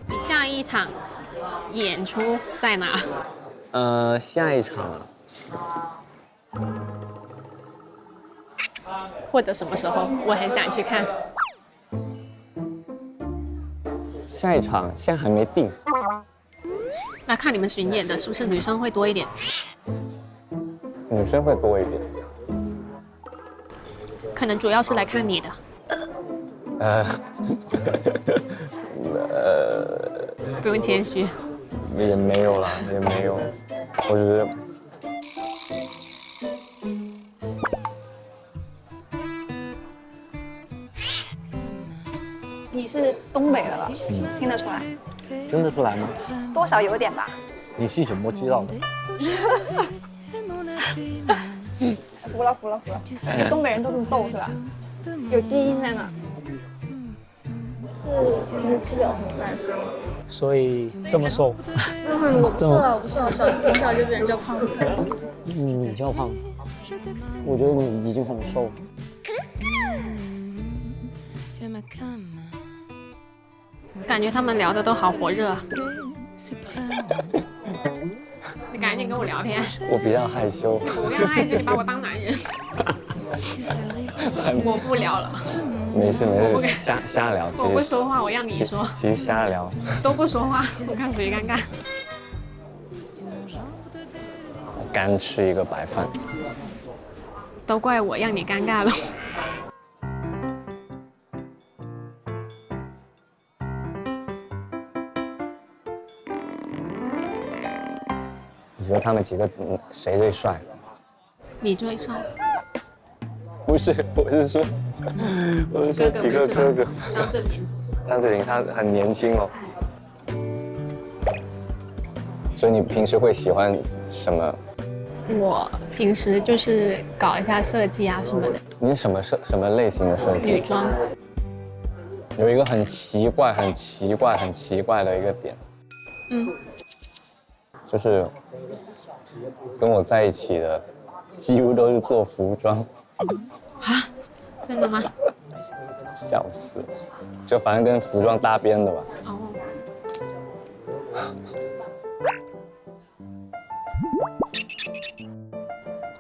你下一场演出在哪？下一场或者什么时候？我很想去看。下一场现在还没定。那看你们巡演的是不是女生会多一点？女生会多一点。可能主要是来看你的。不用谦虚。也没有，我只是。你是东北的吧？听得出来。听得出来吗？多少有点吧。你是怎么知道的？服了。东北人都这么逗是吧？有基因在那。是平时吃不了什么饭，所以这么瘦。我不瘦，从小就被人叫胖子。你叫胖子，我觉得你已经很瘦了。感觉他们聊的都好火热。你赶紧跟我聊天。我比较害羞。不要害羞，你把我当男人。我不聊了。没事我不敢瞎聊。我不说话，我让你说。其实瞎聊。都不说话，我看谁尴尬。干吃一个白饭。都怪我让你尴尬了。你觉得他们几个谁最帅？你最帅。不是，我是说几个哥哥。张智霖他很年轻哦。所以你平时会喜欢什么？我平时就是搞一下设计啊什么的。你什么类型的设计？女装。有一个很奇怪的一个点。就是跟我在一起的，几乎都是做服装。啊？真的吗？笑死了，就反正跟服装搭边的吧。哦。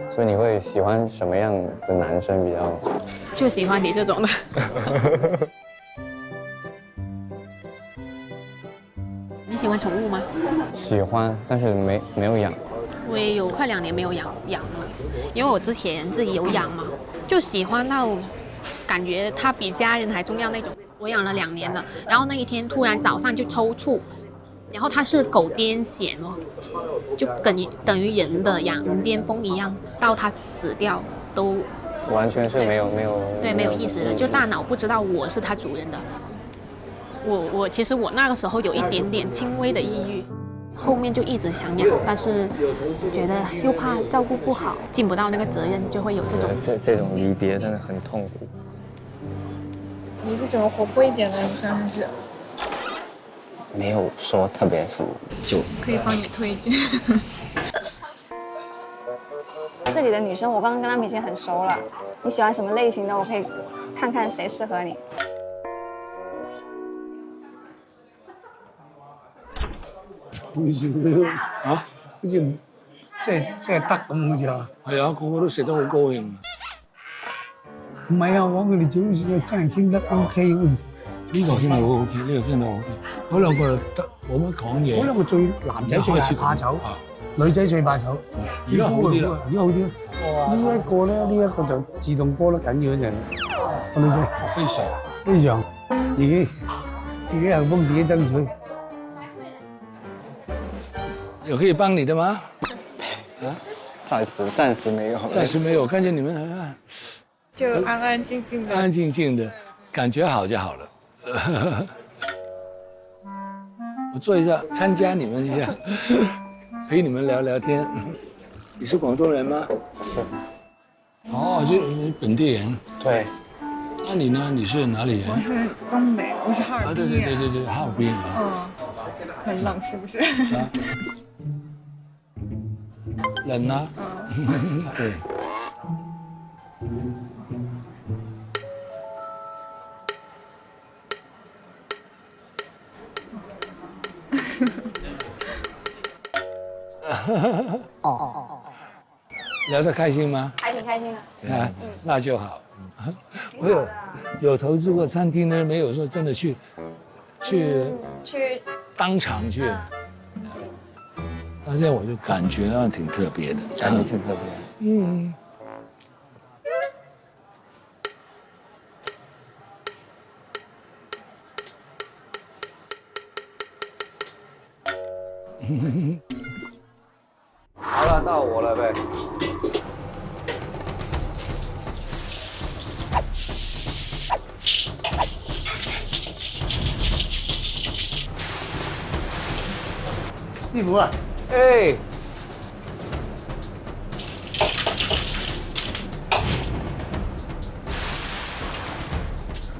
所以你会喜欢什么样的男生比较？就喜欢你这种的。你喜欢宠物吗？喜欢，但是没有养。我也有快2年没有养了，因为我之前自己有养嘛，就喜欢到感觉它比家人还重要那种。我养了2年了，然后那一天突然早上就抽搐，然后它是狗癫痫哦，就等于人的羊癫疯一样，到它死掉都完全是没有对没有意识的，就大脑不知道我是它主人的。其实我那个时候有一点点轻微的抑郁，后面就一直想养，但是觉得又怕照顾不好，尽不到那个责任，就会有这种这种离别真的很痛苦。你是喜欢活泼一点的女生还是？没有说特别什么，就可以帮你推荐。这里的女生我刚刚跟她们已经很熟了，你喜欢什么类型的？我可以看看谁适合你。啊？好似真係得咁好似啊！係啊，個個都食得好高興。唔係啊，我講佢哋總算真係傾得 OK。呢個傾得好 OK， 呢個傾得好 OK。嗰兩個就得，冇乜講嘢。嗰兩個男仔最怕醜，女仔最怕醜。而家好啲啦，而家好啲啦。呢一個咧，呢一個就自動波得緊要嗰陣，個女仔非常自己幸福自己爭取。有可以幫你的嗎？啊？暫時沒有。暫時沒有，看見你們就安安靜靜的。安安靜靜的，感覺好就好了。我做一下，參加你們一下，陪你們聊聊天。你是廣東人嗎？是。哦，就是本地人。對。那你呢？你是哪裡人？我是東北，我是哈爾濱人。對，哈爾濱啊。嗯，很冷是不是？啊。冷啊。嗯。對。聊得開心嗎？還挺開心的。啊，那就好。我有投資過餐廳呢，沒有說真的去當場去。但現在我就感覺到挺特別的，感覺挺特別。嗯。好了，到我了呗。師傅啊，哎，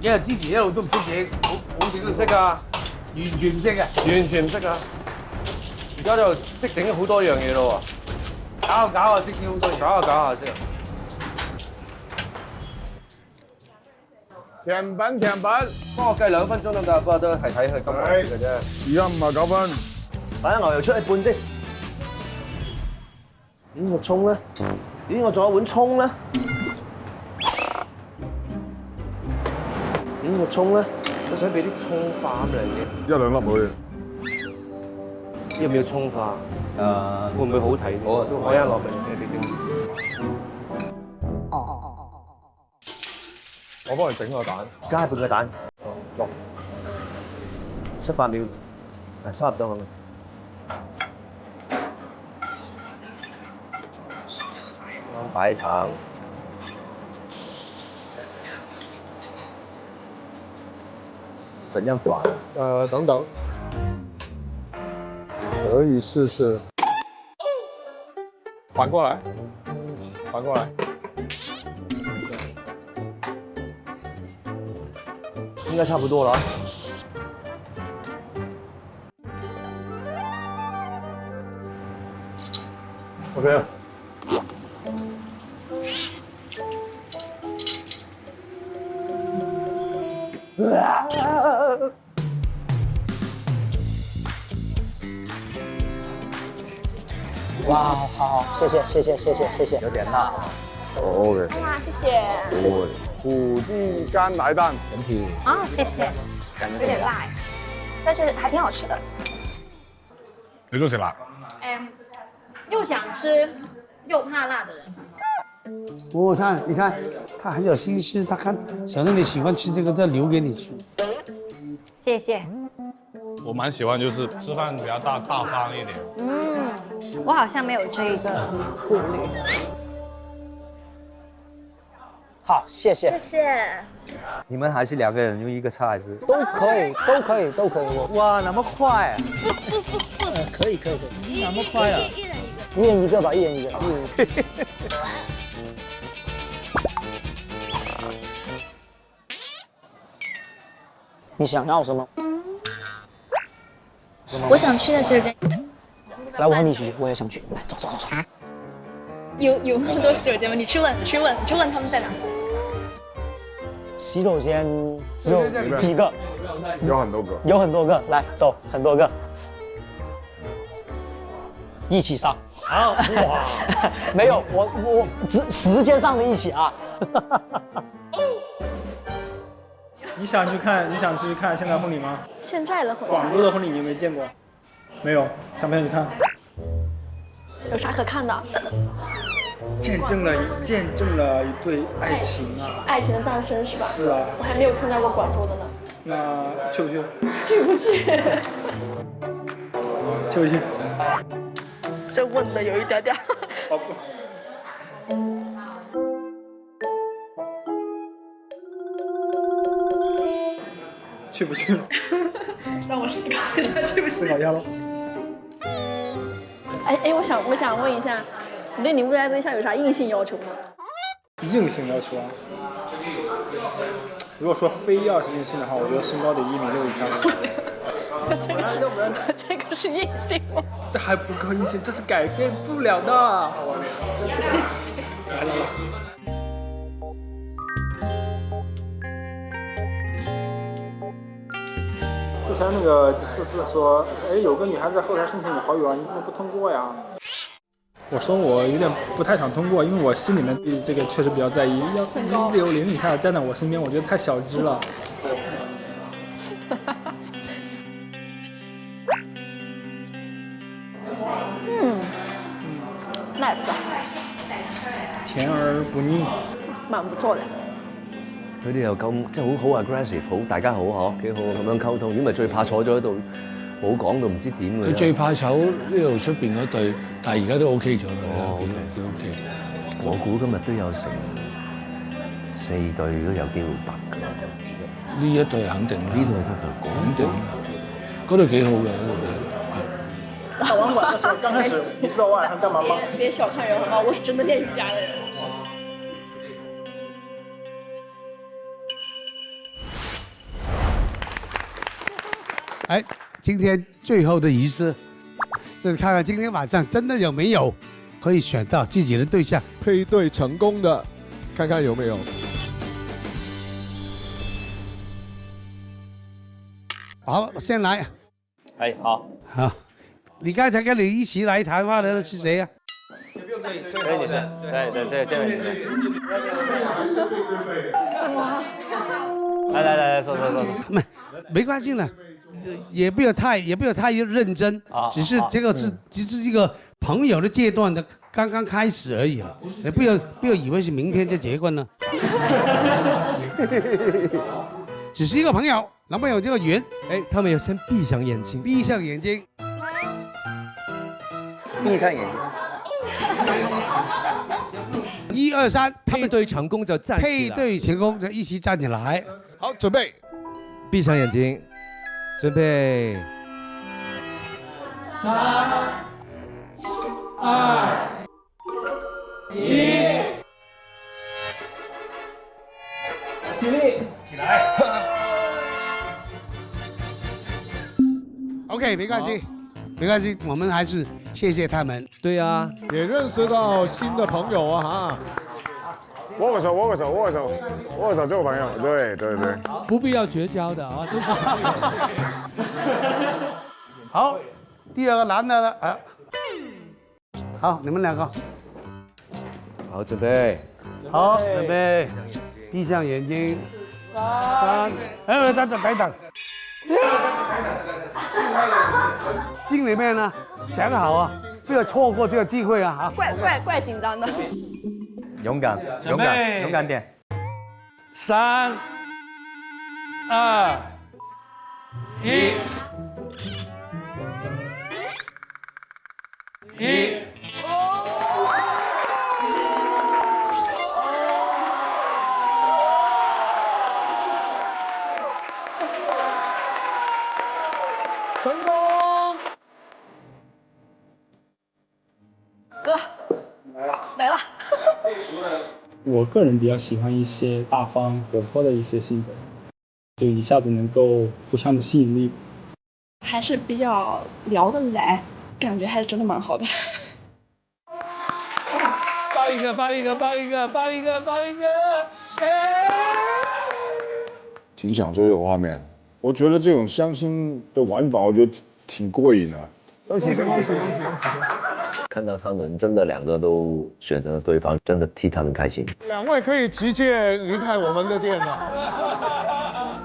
一日之前一路都唔識整，冇點都唔識㗎，完全唔識嘅，完全唔識㗎。而家就識整好多樣嘢咯喎，搞下識整好多嘢，搞下識。甜品，幫我計2分鐘得唔得？不過都係睇佢今日嘅啫。而家59分，擺牛油出一半先。邊個葱咧？邊個仲有碗葱咧？咁個葱咧，我想俾啲葱花咁靚嘅。一兩粒可以。要唔要葱花？會唔會好睇？我一落嚟俾啲。我幫你整個蛋，加半個蛋。落。18秒，差唔多咁。擺糖。怎樣反？等等，可以試試。反過來，反過來。應該差不多了。OK。哇，好，谢谢，有点辣。OK。哇，谢谢。虎地干来蛋，很便宜。啊，谢谢。有点辣，但是还挺好吃的。你中意食辣？又想吃又怕辣的人。我看，你看，他很有心思，他看小妹你喜欢吃这个，他留给你吃。谢谢。我蛮喜欢，就是吃饭比较大方一点。我好像没有这个顾虑。好，谢谢。谢谢。你们还是2个人用一个叉子？都可以。哇，那么快！可以。那么快啊！一人一个吧，一人一个。你想要什么？我想去的洗手间。来，我和你一起去，我也想去。来，走。有那么多洗手间吗？你去问他们在哪。洗手间只有几个？有很多个。来，走，很多个。一起上。好哇！没有，我时间上的一起啊。你想去看现在婚礼吗？现在的婚礼。广州的婚礼你有没有见过？没有，想不想去看？有啥可看的？见证了一对爱情啊！爱情的诞生是吧？是啊。我还没有参加过广州的呢。那去不去？去不去？去不去？这问的有一点点。去不去？让我思考一下，去不去？思考一下喽。我想问一下，你对你未来对象有啥硬性要求吗？硬性要求啊？如果说非要是硬性的话，我觉得身高得1.6米以上。这个是硬性吗？这还不够硬性，这是改变不了的。来。之前那个44说，有个女孩子在后台申请你好友啊，你怎么不通过呀？我说我有点不太想通过，因为我心里面对这个确实比较在意。要160以下站在我身边，我觉得太小只了。nice。甜而不腻，蠻不錯嘅。佢哋又咁即係好 aggressive， 好大家好嗬，幾好咁樣溝通。如果咪最怕坐咗喺度冇講到唔知點嘅。佢最怕醜呢度出邊嗰對，但係而家都 OK 咗啦，幾 OK。我估今日都有成4對都有機會得㗎。呢一對肯定啦，呢對得㗎，肯定。嗰對幾好嘅，嗰對。打完馆的时候，刚开始你知道我晚上干嘛吗？别小看人好吗？我是真的练瑜伽的人。哎，今天最后的仪式，就是看看今天晚上真的有没有可以选到自己的对象，配对成功的，看看有没有。好，先来。哎，好。好。你刚才跟你一起来谈话的是谁呀？这位女士，对，这位女士。什么？来，坐。没关系的，也不要太认真，只是这个只是一个朋友的阶段的刚刚开始而已了，也不要以为是明天就结婚了。只是一个朋友，男朋友这个缘。哎，他们要先闭上眼睛，闭上眼睛，闭上眼睛。1、2、3，配对成功就站起来。配对成功就一起站起来。好，准备，闭上眼睛，准备。3、2、1，起立，起来。OK， 没关系，我们还是谢谢他们。对呀，也认识到新的朋友啊哈。握个手做朋友，对。不必要绝交的啊，都是朋友。好，第2个男的了啊。好，你们2个。好，准备。好，准备。闭上眼睛。3，等。心里面呢想好啊，不要错过这个机会啊！怪紧张的。勇敢点。3、2、1，成功！哥，来了。我个人比较喜欢一些大方活泼的一些性格，就一下子能够互相的吸引力，还是比较聊得来，感觉还是真的蛮好的。发一个！挺享受这个画面，我觉得这种相亲的玩法，我觉得挺过瘾的。恭喜！看到他们真的2个都选择了对方，真的替他们开心。2位可以直接离开我们的店了。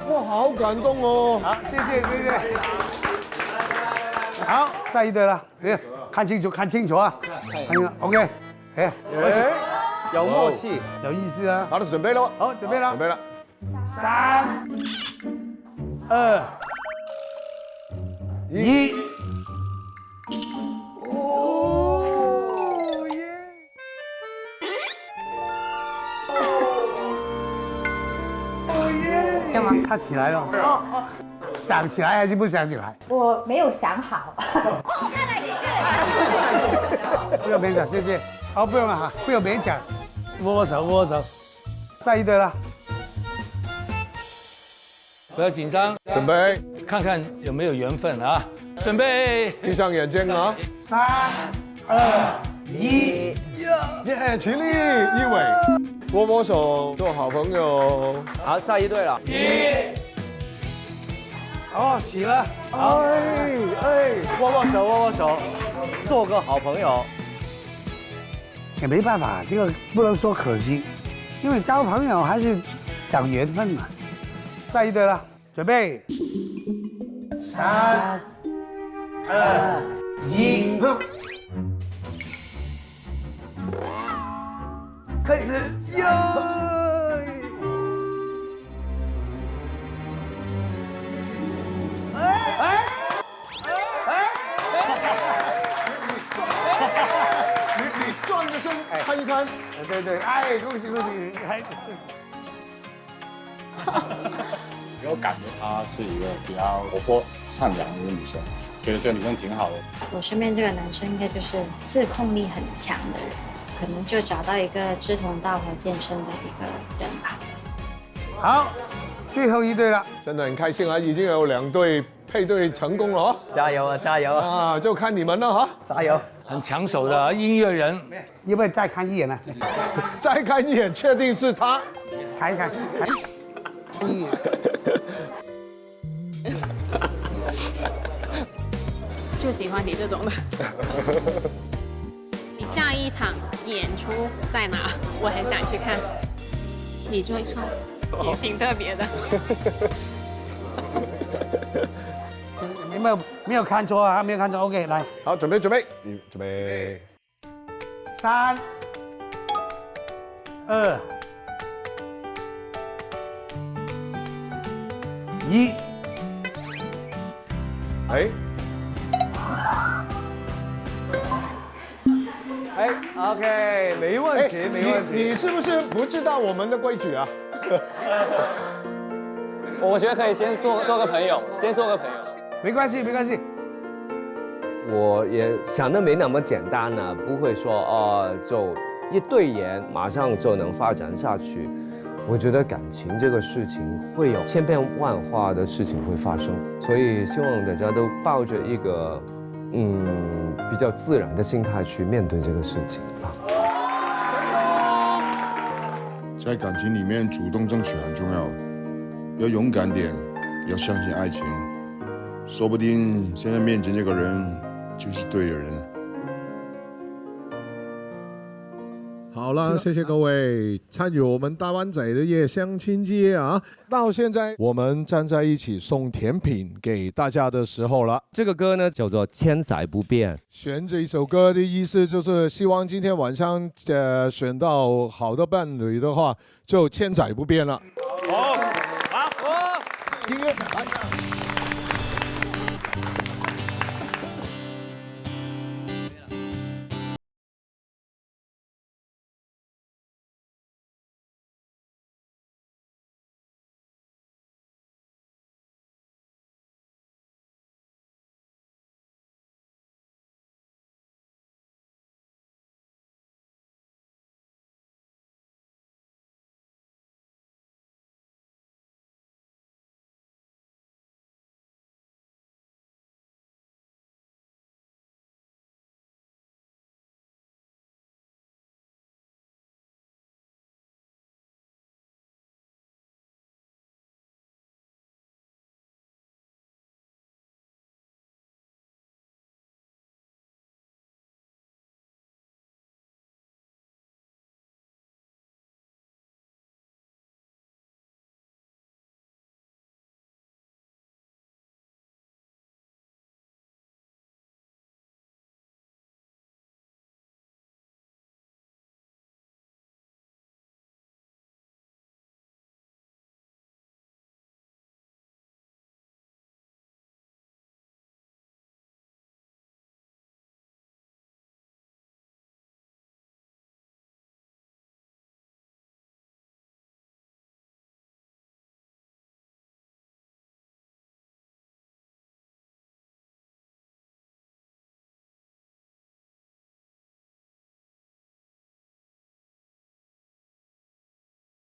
哇，好感动哦！好，谢谢。好，下一队了，看清楚啊！看清楚 ，OK。哎，有默契，有意思啊！好的，准备喽。好，准备了。 3、2、1。哦耶！干嘛？他起来了。哦。想起来还是不想起来？我没有想好。不要勉强，谢谢。好，不用了哈，不用勉强，握手。下一队了。不要紧张，准备，看看有没有缘分啊！准备，闭上眼睛啊！3、2、1，耶！起立，一伟，握手，做好朋友。好，下一队了。哦，起了。握手，做个好朋友。也没办法，这个不能说可惜，因为交朋友还是讲缘分嘛。下一队了，准备，3、2、1，开始哟！你转个身看一看。对，哎，恭喜！有感觉她是一个比较活泼、善良的一个女生，觉得这个女生挺好的。我身边这个男生应该就是自控力很强的人，可能就找到一个志同道合、健身的一个人吧。好，最后一队了，真的很开心啊！已经有2队配对成功了哦，加油啊！就看你们了哈，加油！很抢手的音乐人，要不要再看一眼呢？再看一眼，确定是他，看一眼。就喜欢你这种的。你下一场演出在哪？我很想去看。你最唱。挺特别的。你没有看错啊，没有看错。OK， 来，好，准备，你准备。3、2、1。OK， 没问题，没问题。你是不是不知道我们的规矩啊？我觉得可以先做个朋友，先做个朋友。没关系。我也想的没那么简单呢，不会说就一对眼马上就能发展下去。我觉得感情这个事情会有千变万化的事情会发生，所以希望大家都抱着一个比较自然的心态去面对这个事情啊。在感情里面，主动争取很重要，要勇敢点，要相信爱情，说不定现在面前这个人就是对的人。好了，谢谢各位参与我们大湾仔的夜相亲节啊！到现在我们站在一起送甜品给大家的时候了。这个歌呢叫做《千载不变》。选这一首歌的意思就是希望今天晚上选到好的伴侣的话，就千载不变了。好，音乐来。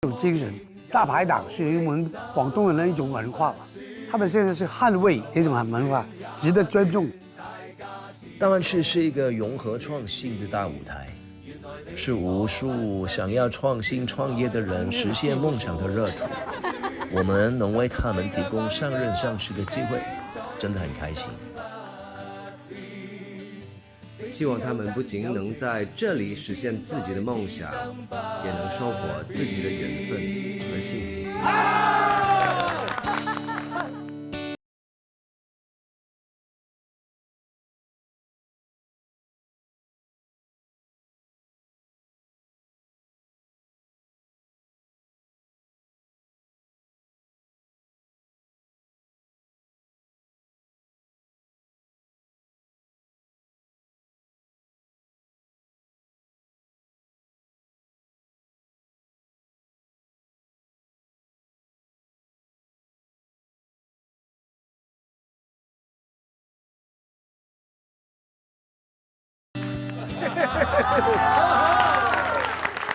有精神，大排档是我们广东人的一种文化嘛，他们现在是捍卫这种文化，值得尊重。大湾区是一个融合创新的大舞台，是无数想要创新创业的人实现梦想的热土。我们能为他们提供上任上市的机会，真的很开心。希望他们不仅能在这里实现自己的梦想，也能收获自己的缘分和幸福。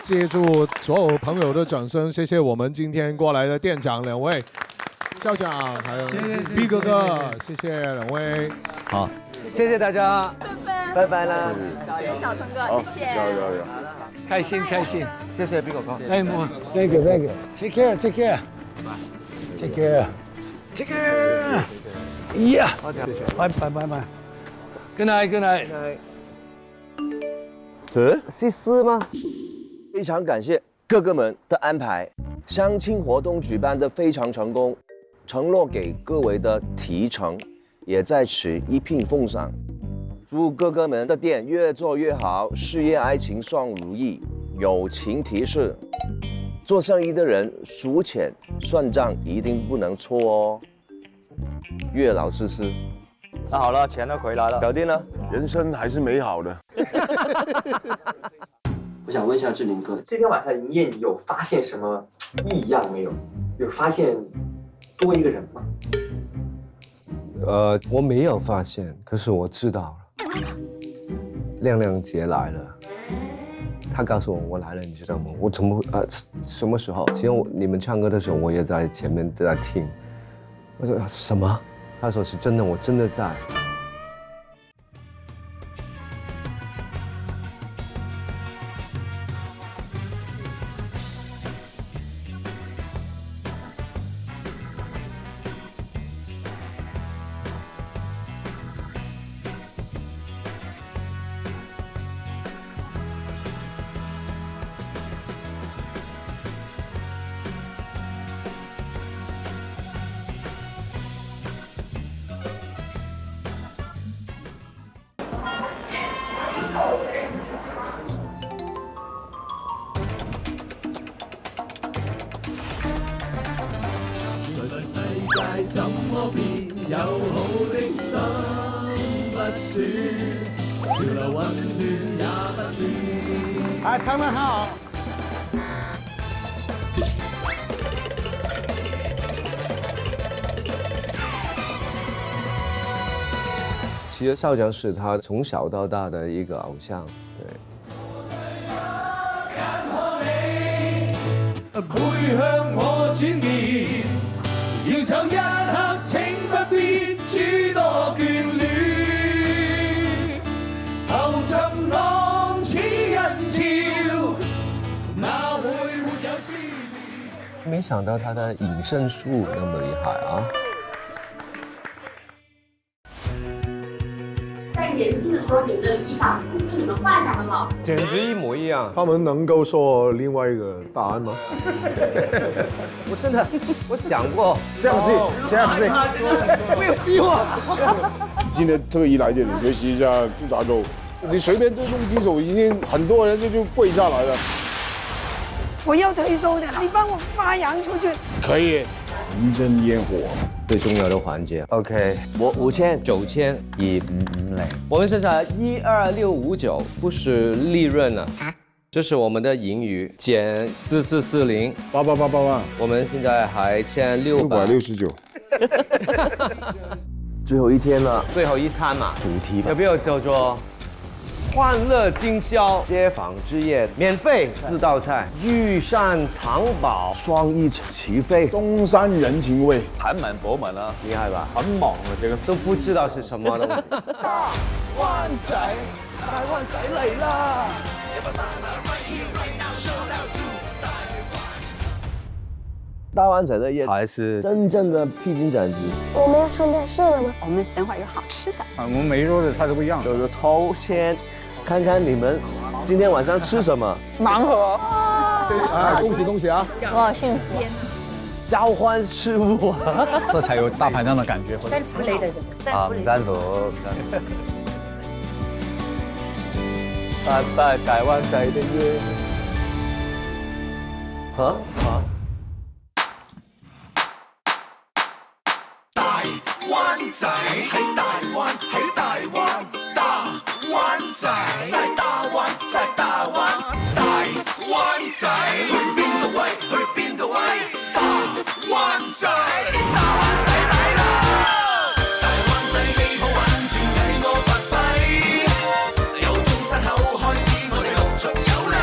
借助所有朋友的掌声，谢谢我们今天过来的店长两位，校长还有 B 哥哥，谢谢两位。好，谢谢大家，拜拜啦，谢谢小陈哥，谢谢。加油！开心开心，谢谢 B 哥哥。哎妈 ，Thank you，Take care，Take care，Take care，Yeah， 拜。Good night。是吗？非常感谢哥哥们的安排，相亲活动举办得非常成功，承诺给各位的提成也在此一并奉上。祝哥哥们的店越做越好，事业爱情双如意。友情提示：做生意的人数钱算账一定不能错哦。月老思思。那好了，钱都回来了，搞定了，人生还是美好的。我想问一下志玲哥，这天晚上营业你有发现什么异样没有？有发现多一个人吗？我没有发现，可是我知道了。亮亮姐来了，她告诉我来了，你知道吗？我怎么什么时候？其实你们唱歌的时候，我也在前面在听。我说什么？她说是真的，我真的在。怎麼變？有好的心不説，潮流溫暖也不變。哎，唱得很好。其实少强是他从小到大的一个偶像，对。背向我轉面。要唱一刻，請不必諸多眷戀。浮沉浪似人潮，哪會沒有思念？没想到他的隐身术那么厉害啊！在年轻的时候，你们的理想是不是跟你们幻想的老？简直一模一样。他们能够说另外一个答案吗？我真的，我想过这样子，这样子，没有逼我。今天特意来这里学习一下猪杂粥，你随便就用几首，已经很多人就跪下来了。我要退休的，你帮我发扬出去。可以，人间烟火。最重要的环节 ，OK， 我5000、9000、150。我们是在12659，不是利润了。这是我们的盈余减4440，8888。我们现在还欠669。最后一天了，最后一餐嘛，主题有没有叫做欢乐今宵街坊之夜，免费4道菜，御膳藏宝，双翼齐飞，东山人情味，盘满钵满啊，厉害吧？很猛啊，这个都不知道是什么的。大灣仔，大灣仔嚟啦！大灣仔的夜还是真正的披荆斩棘。我们要上电视了吗？我们等会儿有好吃的。我们每一桌的菜都不一样，有个抽签，看看你们今天晚上吃什么。盲盒。啊，恭喜恭喜啊！我好幸福。交换事物，这才有大排档的感觉。真服你哋，真服。拜拜大灣仔的夜。啊。大灣仔喺大灣，喺大灣，大灣仔在大灣，在大灣，大灣仔去邊度威？去邊度威？大灣仔，大灣仔嚟啦！大灣仔你好玩，全睇我發揮，由東山口開始，我哋陸續有嚟，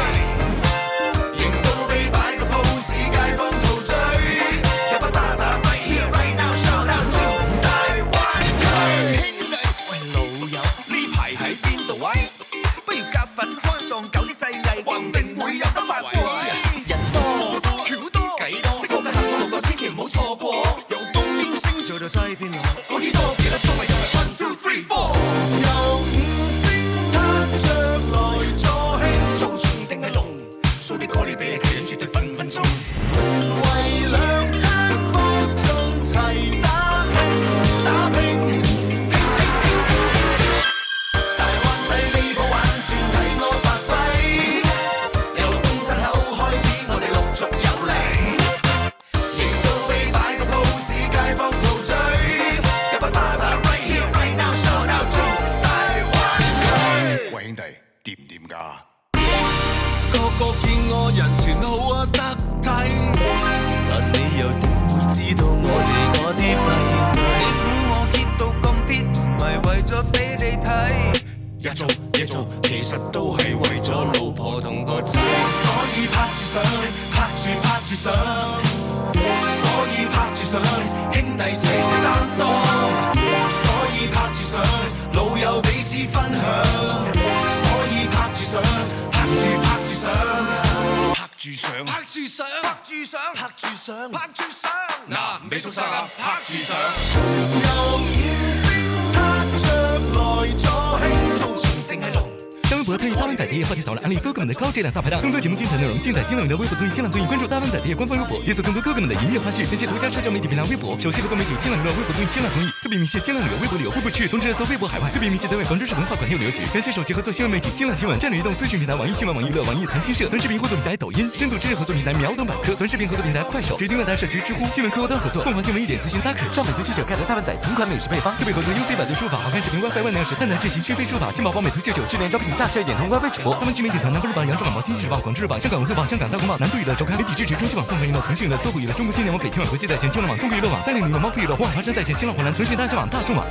型到被擺個 pose， 街坊陶醉，一班大打 right here right now shout out to 大灣區兄弟，喂老友呢排喺邊度喂？不如夾份開檔搞啲細藝，話唔定會有得發揮。人多橋多計多，識我嘅行路路過千祈唔好錯過，由東邊升做到西邊啦，講幾多幾粒鐘咪又係 1 2 3 4，由五星攤着來助興，粗串定係濃，數啲歌你俾你睇，絕對分分鐘。日做夜做，其實都係為咗老婆同個仔，所以拍住相，拍住相，所以拍住相，兄弟齊齊擔當，所以拍住相，老友彼此分享，所以拍住相，拍住相，拍住相，拍住相，拍住相，拍住相，拍住相，嗱，唔俾縮沙啦，拍住相，由五星撻着來助興，做全定係龍。张微博参与大湾仔的夜话题讨论安利哥哥们的高质量大排档，更多节目精彩内容尽在新浪的微博综艺新浪综艺，关注大湾仔的夜官方微博，解锁更多哥哥们的营业花絮。感谢独家社交媒体平台微博，首席合作媒体新浪娱乐微博综艺新浪综艺，特别鸣谢新浪旅游微博旅游汇汇区，同时热搜微博海外，特别鸣谢德伟广州市文化广电旅游局。感谢首席合作新闻媒体新浪新闻，战略移动资讯平台网易新闻、网易娱乐、网易谈新社，短视频互动平台抖音，深度知识合作平台秒懂百科，短视频合作平台快手，指定万达社区知乎，新闻客户端合作，凤凰新闻1点资讯大可，上海最记者盖德大湾仔同款美食配方，特别合作 UC 百度书法，好看视频 WiFi 万能钥匙，淡淡智行讯飞书法，金宝宝美图秀秀，智联招聘下12点通 WiFi 直播，他们新媒体团南方日报、扬州晚报、经济日报、广州日报、香港文汇报、香港大公报、南都娱乐周刊，媒体支持中新网、凤凰娱乐、腾讯娱乐、搜狐娱乐、中国青年网、北青网、国际在线、新浪网、中国娱乐网、30娱乐、猫扑娱乐、华山在线、新浪华南、腾讯大象网、大众网。